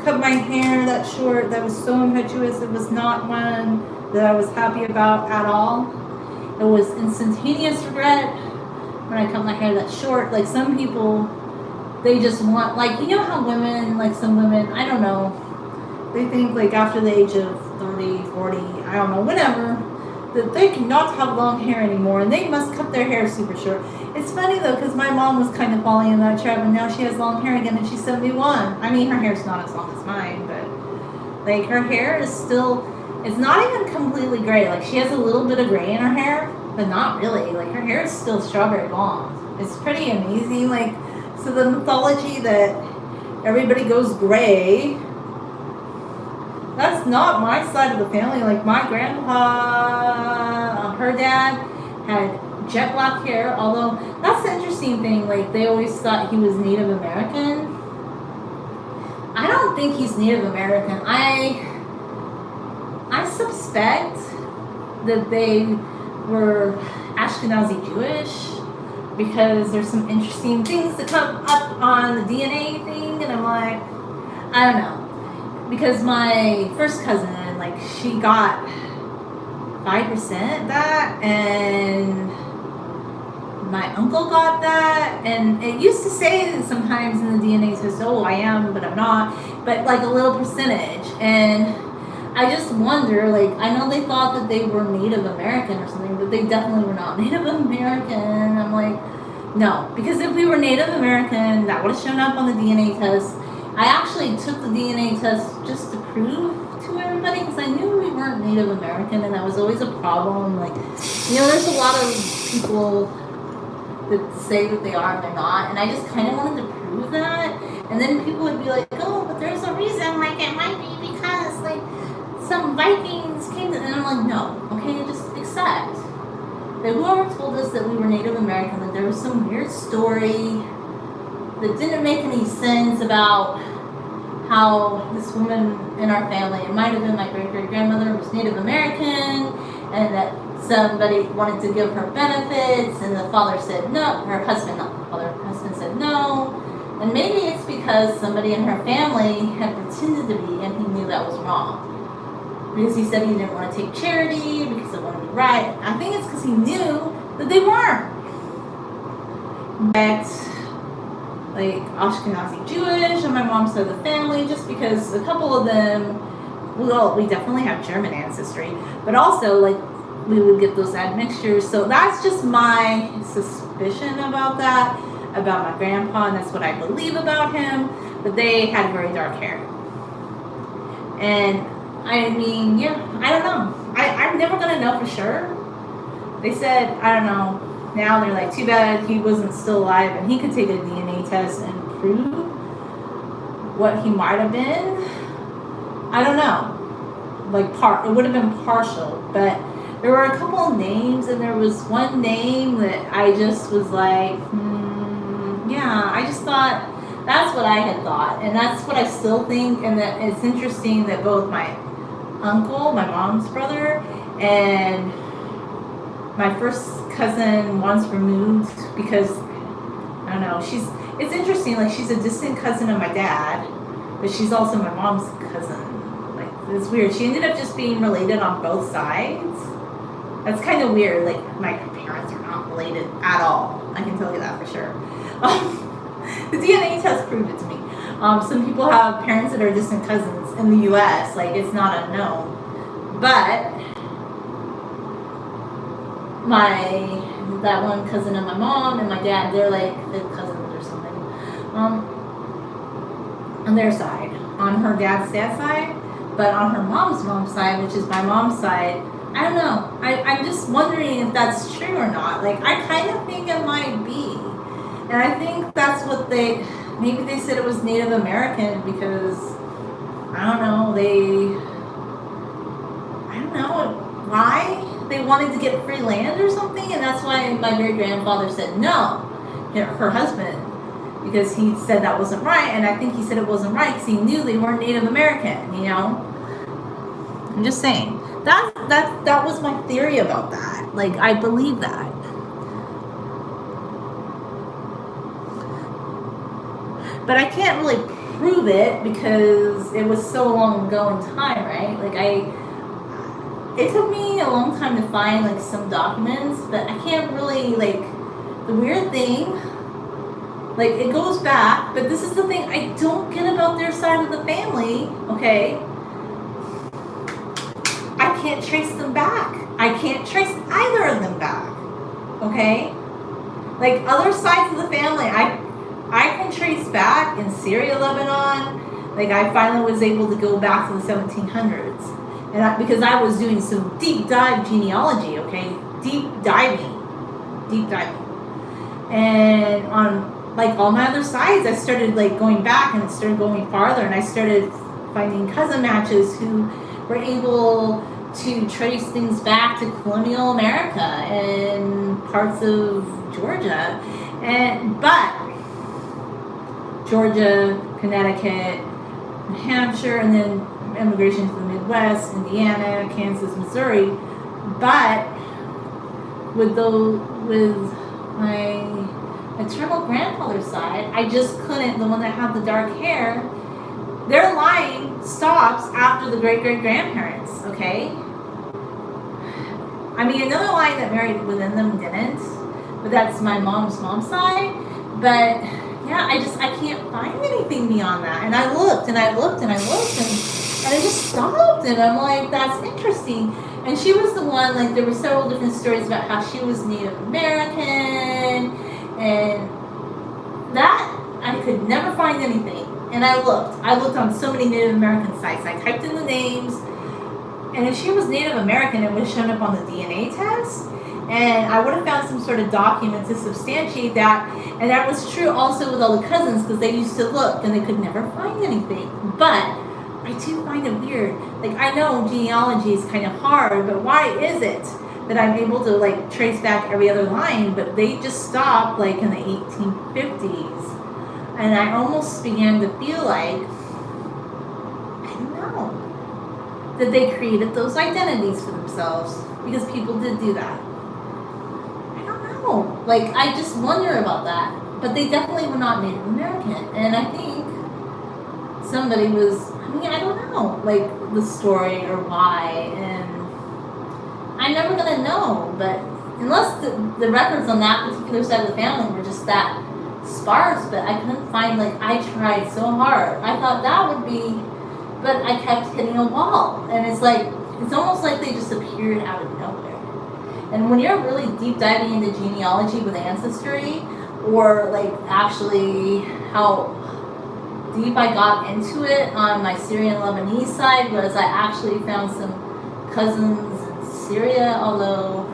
cut my hair that short. That was so impetuous. It was not one that I was happy about at all. It was instantaneous regret when I cut my hair that short. Like some people, they just want, like, you know how women, like some women, I don't know, they think like after the age of 30, 40, I don't know, whatever, that they cannot have long hair anymore and they must cut their hair super short. It's funny though, because my mom was kind of falling in that trap and now she has long hair again and she's 71. I mean, her hair's not as long as mine, but like her hair is still, it's not even completely gray. Like she has a little bit of gray in her hair, but not really. Like her hair is still strawberry blonde. It's pretty amazing. Like, so the mythology that everybody goes gray, that's not my side of the family. Like my grandpa, her dad had jet black hair, although that's the interesting thing. Like they always thought he was Native American. I don't think he's Native American. I suspect that they were Ashkenazi Jewish because there's some interesting things that come up on the DNA thing, and I'm like, I don't know. Because my first cousin, like, she got 5% that, and my uncle got that, and it used to say that sometimes in the DNA test, oh, I am, but I'm not, but like a little percentage, and I just wonder, like, I know they thought that they were Native American or something, but they definitely were not Native American. I'm like, no, because if we were Native American, that would have shown up on the DNA test. I actually took the DNA test just to prove to everybody because I knew we weren't Native American, and that was always a problem. Like, you know, there's a lot of people that say that they are and they're not, and I just kind of wanted to prove that. And then people would be like, oh, but there's a reason, like it might be because like some Vikings came to, and I'm like, no, okay, just accept that whoever told us that we were Native American, that there was some weird story that didn't make any sense about how this woman in our family, it might have been my great-great-grandmother, was Native American, and that somebody wanted to give her benefits, and the father said no, her husband, not the father, her husband said no, and maybe it's because somebody in her family had pretended to be, and he knew that was wrong. Because he said he didn't want to take charity, because it wouldn't be right. I think it's because he knew that they weren't. But like Ashkenazi Jewish on my mom's side of the family, just because a couple of them, well, we definitely have German ancestry, but also like we would get those admixtures. So that's just my suspicion about that, about my grandpa, and that's what I believe about him, but they had very dark hair. And I mean, yeah, I don't know. I'm never gonna know for sure. They said, I don't know, now they're like, too bad he wasn't still alive and he could take a DNA test and prove what he might have been. I don't know. Like, it would have been partial, but there were a couple of names, and there was one name that I just was like, yeah, I just thought, that's what I had thought, and that's what I still think, and that it's interesting that both my uncle, my mom's brother, and my first cousin once removed, because I don't know, it's interesting, like she's a distant cousin of my dad, but she's also my mom's cousin. Like, it's weird. She ended up just being related on both sides. That's kind of weird. Like, my parents are not related at all. I can tell you that for sure. The DNA test proved it to me. Some people have parents that are distant cousins in the U.S. Like, it's not unknown. But that one cousin of my mom and my dad, they're like fifth cousins or something. On their side, on her dad's side, but on her mom's side, which is my mom's side, I don't know. I'm just wondering if that's true or not. Like, I kind of think it might be, and I think that's what maybe they said it was Native American because I don't know why. They wanted to get free land or something, and that's why my great-grandfather said no, her husband, because he said that wasn't right, and I think he said it wasn't right because he knew they weren't Native American, you know? I'm just saying. That was my theory about that. Like, I believe that. But I can't really prove it because it was so long ago in time, right? Like, it took me a long time to find, like, some documents, but I can't really, like, the weird thing, like, it goes back, but this is the thing I don't get about their side of the family, okay? I can't trace them back. I can't trace either of them back, okay? Like, other sides of the family, I can trace back in Syria, Lebanon. Like, I finally was able to go back to the 1700s. And because I was doing some deep dive genealogy, okay? Deep diving. And on, like, all my other sides, I started, like, going back, and it started going farther, and I started finding cousin matches who were able to trace things back to colonial America and parts of Georgia. But Georgia, Connecticut, New Hampshire, and then immigration to the Midwest, Indiana, Kansas, Missouri. But with my maternal grandfather's side, I just couldn't, the one that had the dark hair, their line stops after the great-great-grandparents, okay? I mean, another line that married within them didn't, but that's my mom's side. But yeah, I can't find anything beyond that. And I looked and I looked and I looked, and I just stopped, and I'm like, that's interesting. And she was the one, like, there were several different stories about how she was Native American, and that I could never find anything. And I looked on so many Native American sites. I typed in the names, and if she was Native American, it would have shown up on the DNA test, and I would have found some sort of document to substantiate that. And that was true also with all the cousins, because they used to look and they could never find anything. But I do find it weird. Like, I know genealogy is kind of hard, but why is it that I'm able to, like, trace back every other line, but they just stopped, like, in the 1850s? And I almost began to feel like, I don't know, that they created those identities for themselves, because people did do that. I don't know. Like, I just wonder about that. But they definitely were not Native American. And I think somebody was, I don't know, like, the story or why, and I'm never gonna know. But unless the records on that particular side of the family were just that sparse, but I couldn't find, like, I tried so hard. I thought that would be, but I kept hitting a wall. And it's like, it's almost like they just appeared out of nowhere. And when you're really deep diving into genealogy with ancestry, or, like, actually how deep I got into it on my Syrian Lebanese side, was I actually found some cousins in Syria, although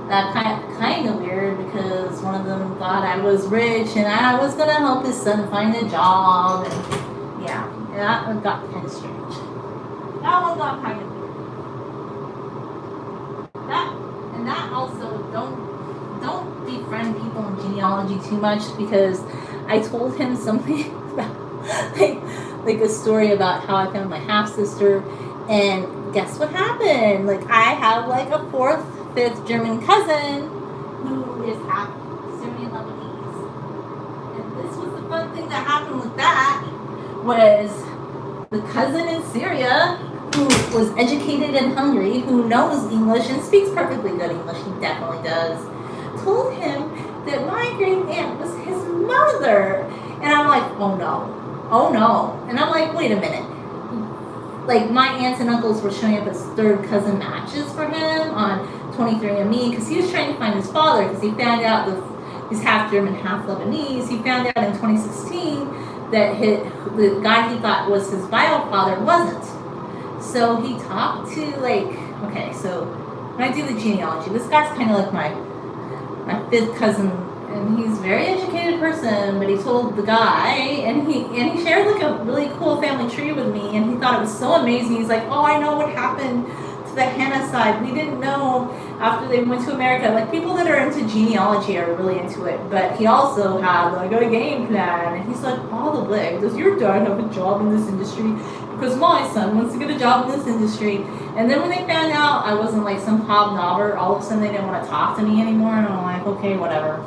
that kind of weird, because one of them thought I was rich and I was gonna help his son find a job, and yeah, that one got kind of strange. That one got kind of weird. That also, don't befriend people in genealogy too much, because I told him something about like a story about how I found my half sister, and guess what happened? Like, I have, like, a 4th, 5th German cousin who is half Syrian Lebanese. And this was the fun thing that happened with that, was the cousin in Syria who was educated in Hungary, who knows English and speaks perfectly good English, he definitely does, told him that my great aunt was his mother. And I'm like, oh no. And I'm like, wait a minute. Like, my aunts and uncles were showing up as 3rd cousin matches for him on 23andMe, because he was trying to find his father, because he found out he's half German, half Lebanese. He found out in 2016 that the guy he thought was his bio father wasn't. So he talked to, like, okay, so when I do the genealogy, this guy's kind of like my 5th cousin, and he's a very educated person, but he told the guy, and he shared, like, a really cool family tree with me, and he thought it was so amazing. He's like, oh, I know what happened to the Hannah side. We didn't know after they went to America. Like, people that are into genealogy are really into it, but he also had, like, a game plan, and he's like, all the blig, does your dad have a job in this industry? because my son wants to get a job in this industry. And then when they found out I wasn't like some hobnobber, all of a sudden they didn't want to talk to me anymore. And I'm like, okay, whatever.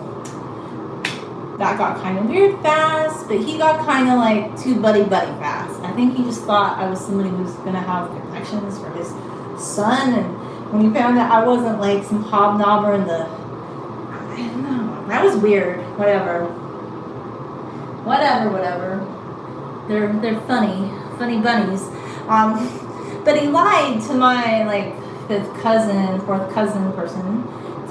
That got kind of weird fast, but he got kind of like too buddy-buddy fast. I think he just thought I was somebody who was going to have connections for his son. And when he found out I wasn't like some hobnobber in the... I don't know. That was weird. Whatever. They're funny bunnies. But he lied to my like fourth cousin person,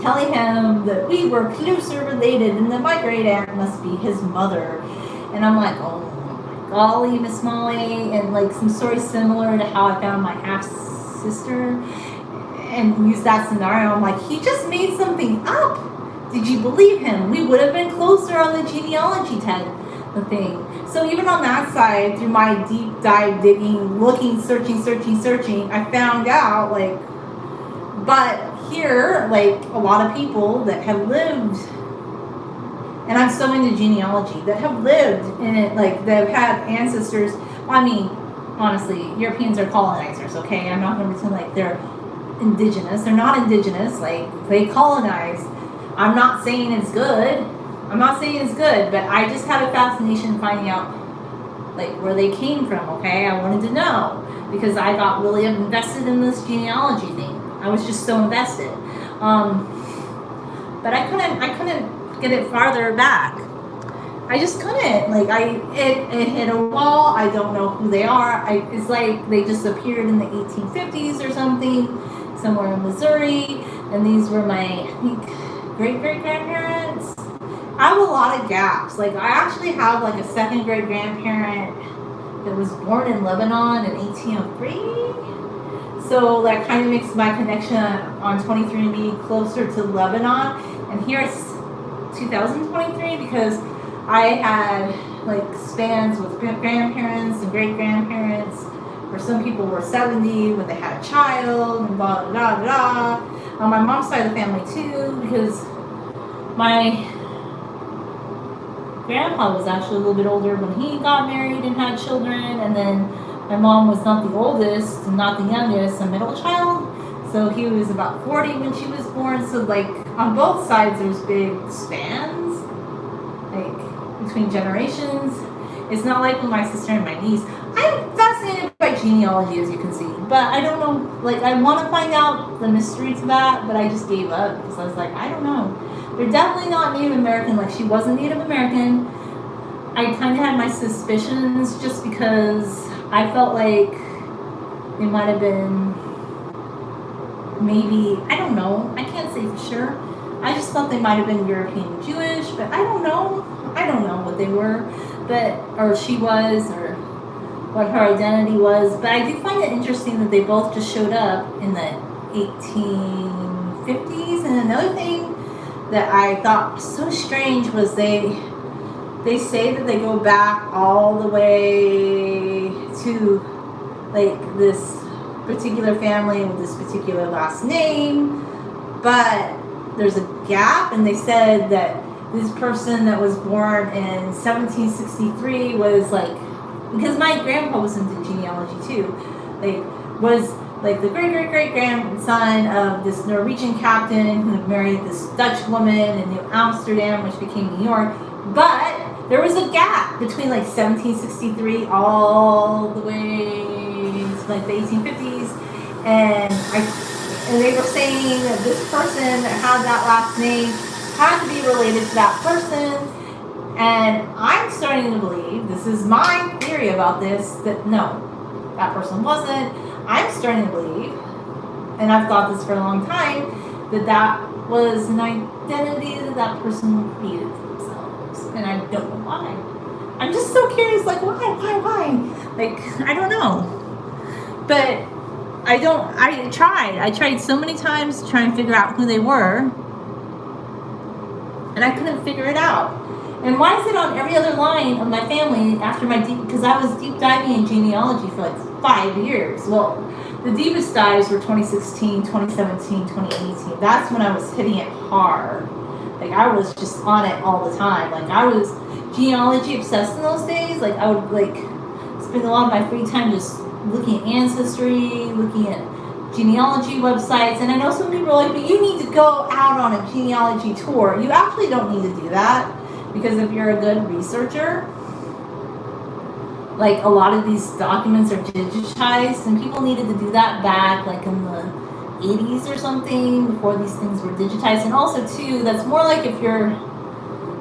telling him that we were closer related and that my great aunt must be his mother. And I'm like, oh my golly, Miss Molly, and like some story similar to how I found my half sister, and use that scenario. I'm like, he just made something up. Did you believe him? We would have been closer on the genealogy thing. So even on that side, through my deep dive digging, looking, searching, I found out like, but here, like a lot of people that have lived, and I'm so into genealogy, that have lived in it, like that have had ancestors. I mean, honestly, Europeans are colonizers, okay? I'm not going to pretend like they're indigenous. They're not indigenous, like they colonized. I'm not saying it's good. But I just had a fascination finding out like where they came from, okay? I wanted to know because I got really invested in this genealogy thing. I was just so invested. But I couldn't get it farther back. I just couldn't. Like it hit a wall. I don't know who they are. It's like they just appeared in the 1850s or something, somewhere in Missouri, and these were my, I think, great-great-grandparents. I have a lot of gaps. Like I actually have like a second great grandparent that was born in Lebanon in 1803. So that kind of makes my connection on 23andMe closer to Lebanon. And here it's 2023 because I had like spans with grandparents and great grandparents, where some people were 70 when they had a child and blah blah blah. On my mom's side of the family too, because my grandpa was actually a little bit older when he got married and had children, and then my mom was not the oldest and not the youngest, a middle child, so he was about 40 when she was born. So like on both sides there's big spans like between generations. It's not like with my sister and my niece. I'm fascinated by genealogy, as you can see, but I don't know, like I want to find out the mystery to that, but I just gave up because I was like, I don't know. They're definitely not Native American. Like she wasn't Native American. I kind of had my suspicions just because I felt like they might have been, maybe, I don't know. I can't say for sure. I just thought they might have been European Jewish, but I don't know. I don't know what they were, but, or she was, or what her identity was. But I do find it interesting that they both just showed up in the 1850s. And another thing that I thought was so strange was they say that they go back all the way to like this particular family with this particular last name, but there's a gap, and they said that this person that was born in 1763 was like, because my grandpa was into genealogy too, like was like the great-great-great-grandson of this Norwegian captain who married this Dutch woman in New Amsterdam, which became New York. But there was a gap between like 1763 all the way to like the 1850s, and they were saying that this person that had that last name had to be related to that person. And I'm starting to believe, this is my theory about this, that no, that person wasn't. I'm starting to believe, and I've thought this for a long time, that was an identity that person created for themselves. And I don't know why. I'm just so curious, like, why? Like, I don't know. But I tried so many times to try and figure out who they were, and I couldn't figure it out. And why is it on every other line of my family after because I was deep diving in genealogy for like 5 years. Well, the deepest dives were 2016, 2017, 2018. That's when I was hitting it hard. Like I was just on it all the time. Like I was genealogy obsessed in those days. Like I would like spend a lot of my free time just looking at ancestry, looking at genealogy websites, and I know some people are like, but you need to go out on a genealogy tour. You actually don't need to do that, because if you're a good researcher, like a lot of these documents are digitized, and people needed to do that back like in the 80s or something, before these things were digitized. And also too, that's more like if you're,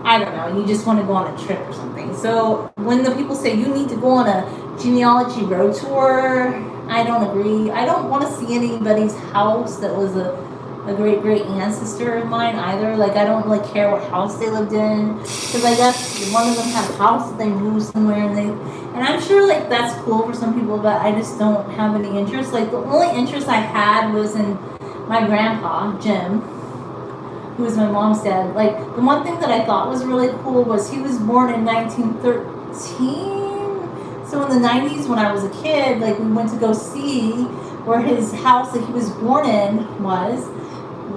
I don't know, you just want to go on a trip or something. So when the people say you need to go on a genealogy road tour, I don't agree. I don't want to see anybody's house that was a great ancestor of mine either. Like, I don't really care what house they lived in, because I guess one of them had a house that they moved somewhere, and I'm sure like that's cool for some people, but I just don't have any interest. Like, the only interest I had was in my grandpa, Jim, who was my mom's dad. Like, the one thing that I thought was really cool was he was born in 1913. So in the 90s, when I was a kid, like, we went to go see where his house that he was born in was.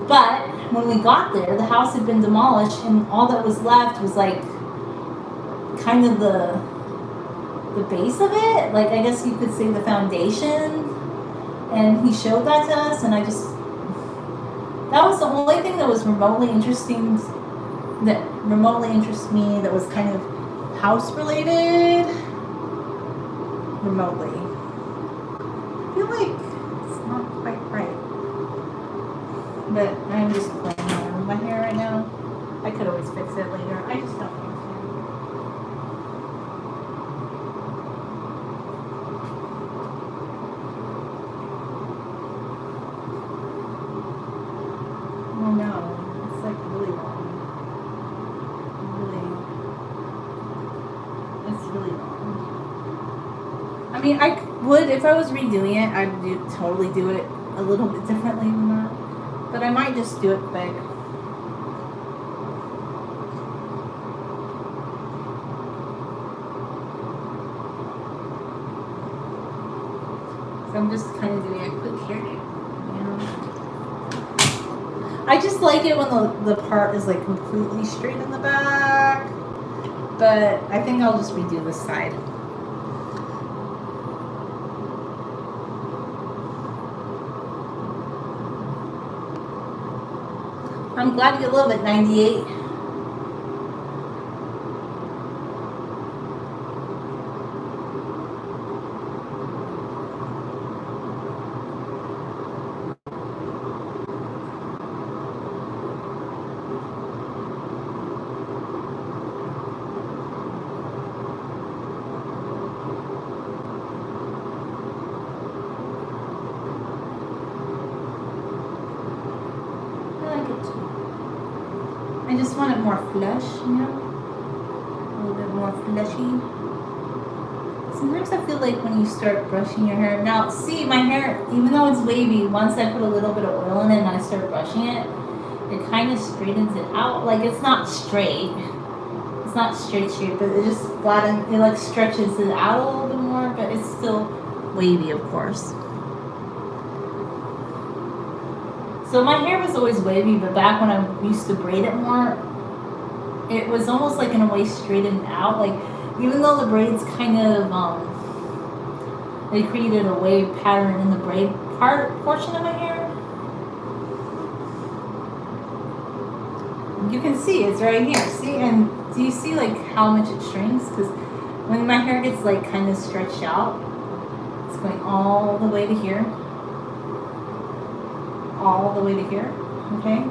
But when we got there, the house had been demolished, and all that was left was like kind of the base of it. Like, I guess you could say the foundation. And he showed that to us, and that was the only thing that was remotely interesting, that remotely interests me, that was kind of house related. Remotely. I feel like it's not quite right. But I'm just playing around with my hair right now. I could always fix it later. I just don't want to. Oh no, it's like really long. It's really long. I mean, I would, if I was redoing it, I'd totally do it a little bit differently than that. But I might just do it quick. So I'm just kind of doing a quick hairdo. I just like it when the part is like completely straight in the back. But I think I'll just redo this side. I'm glad you love it, 98. I just want it more flush, you know? A little bit more fleshy. Sometimes I feel like when you start brushing your hair, now see my hair, even though it's wavy, once I put a little bit of oil in it and I start brushing it, it kind of straightens it out. Like, it's not straight. It's not straight, but it just flattens, it like stretches it out a little bit more, but it's still wavy, of course. So my hair was always wavy, but back when I used to braid it more, it was almost like in a way straightened out. Like, even though the braids kind of, they created a wave pattern in the braid portion of my hair. You can see it's right here. See, and do you see like how much it shrinks? Because when my hair gets like kind of stretched out, it's going all the way to here. All the way to here, okay?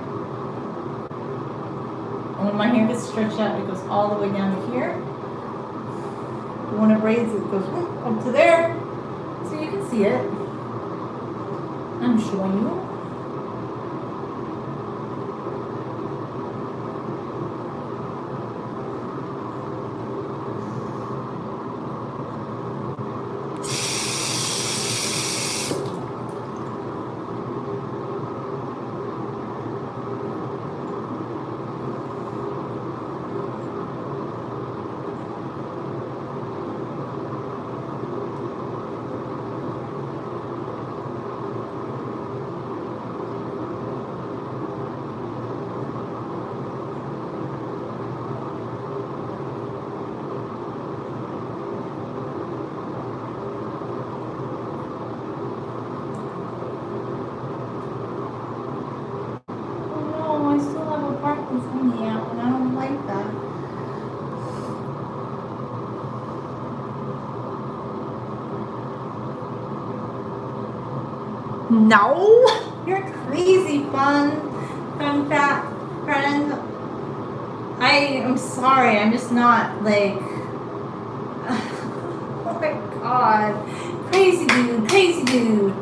And when my hair gets stretched out, it goes all the way down to here. But when it braids, it goes up to there. So you can see it. I'm showing you. No, you're crazy, fun fat friend. I'm sorry. I'm just not like. Oh my god, crazy dude.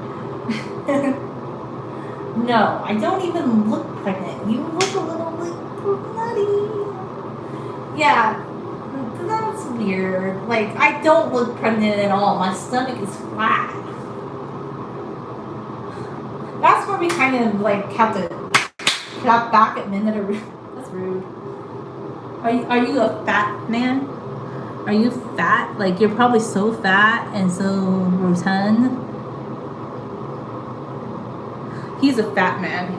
No, I don't even look pregnant. You look a little like nutty. Yeah, that's weird. Like, I don't look pregnant at all. My stomach is flat. That's where we kind of like have to clap back at men that are rude. That's rude. Are you a fat man? Are you fat? Like, you're probably so fat and so rotund. He's a fat man.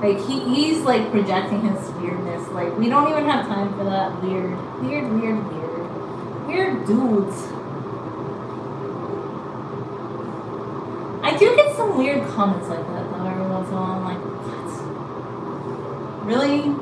Like, he's like projecting his weirdness. Like, we don't even have time for that weird dudes. I do get some weird comments like that though every once in a while. I'm like, what? Really?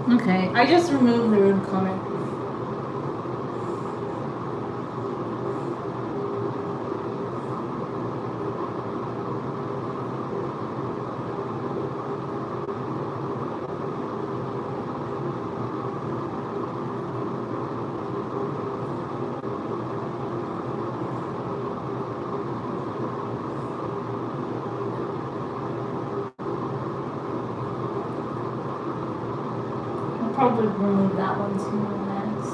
Okay, I just removed the rude comment. Probably remove that one too next.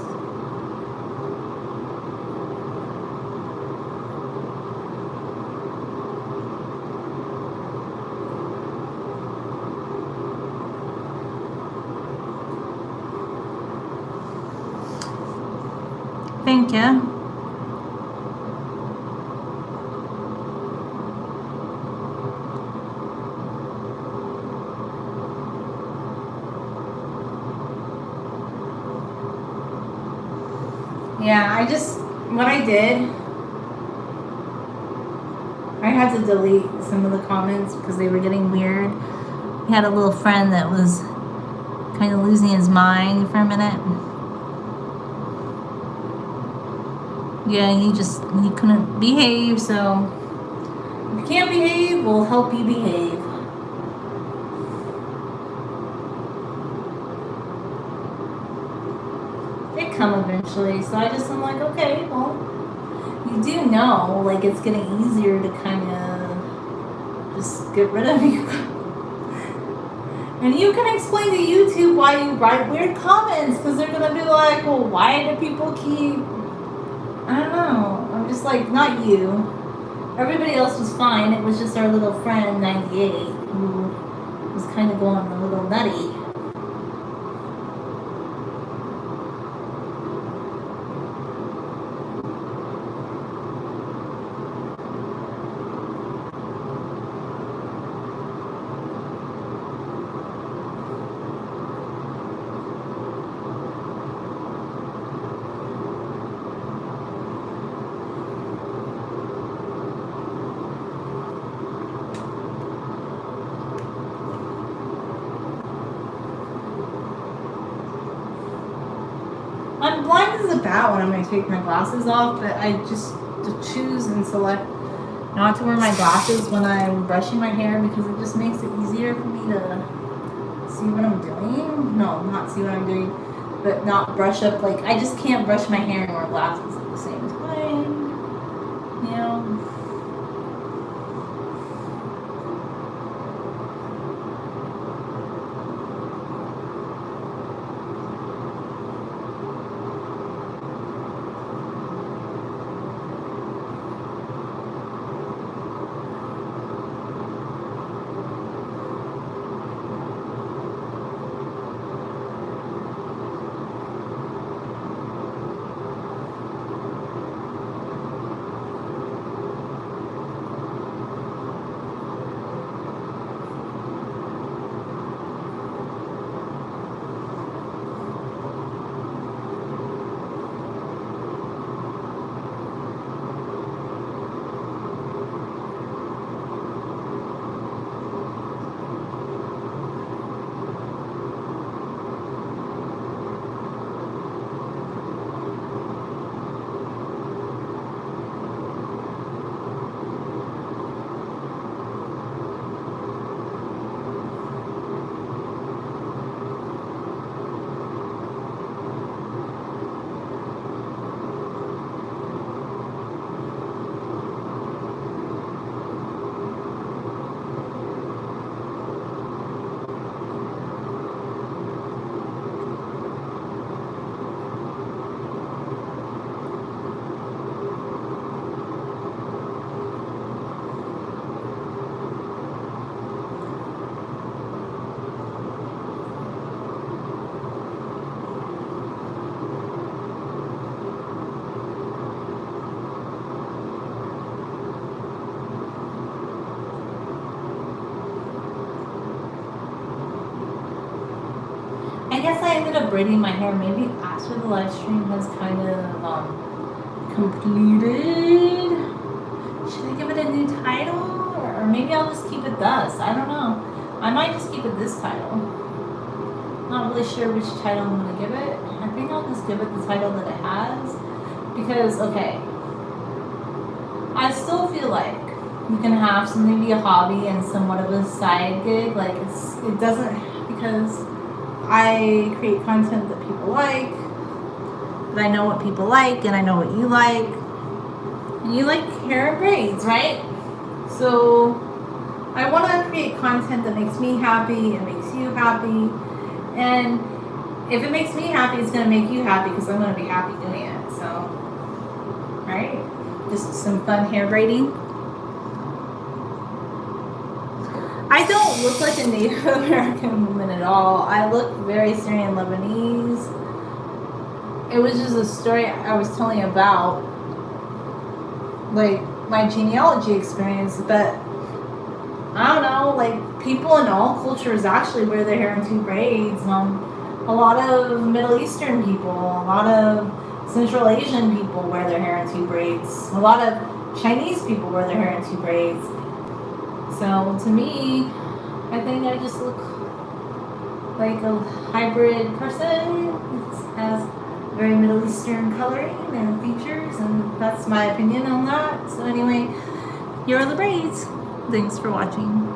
Thank you. Yeah, what I did, I had to delete some of the comments because they were getting weird. He had a little friend that was kind of losing his mind for a minute. Yeah, he couldn't behave, so if you can't behave, we'll help you behave. They come eventually, so I'm like, okay, well, you do know, like, it's getting easier to kind of just get rid of you. And you can explain to YouTube why you write weird comments, because they're going to be like, well, why do people keep... I don't know. I'm just like, not you. Everybody else was fine. It was just our little friend, 98, who was kind of going a little nutty. I'm blind as a bat when I'm going to take my glasses off, but I just choose and select not to wear my glasses when I'm brushing my hair because it just makes it easier for me to see what I'm doing. No, not see what I'm doing, but not brush up. Like, I just can't brush my hair and wear glasses at the same time. You know? I ended up braiding my hair maybe after the live stream has kind of completed. Should I give it a new title? Or maybe I'll just keep it thus. I don't know. I might just keep it this title. Not really sure which title I'm going to give it. I think I'll just give it the title that it has. Because, okay, I still feel like you can have something be a hobby and somewhat of a side gig. Like, it doesn't, because I create content that people like, that I know what people like, and I know what you like. And you like hair and braids, right? So I want to create content that makes me happy and makes you happy. And if it makes me happy, it's going to make you happy because I'm going to be happy doing it. So, right? Just some fun hair braiding. I don't look like a Native American woman at all. I look very Syrian Lebanese. It was just a story I was telling you about, like, my genealogy experience, but I don't know, like, people in all cultures actually wear their hair in 2 braids. A lot of Middle Eastern people, a lot of Central Asian people wear their hair in 2 braids. A lot of Chinese people wear their hair in 2 braids. So to me, I think I just look like a hybrid person. It has very Middle Eastern coloring and features, and that's my opinion on that. So anyway, here are the braids. Thanks for watching.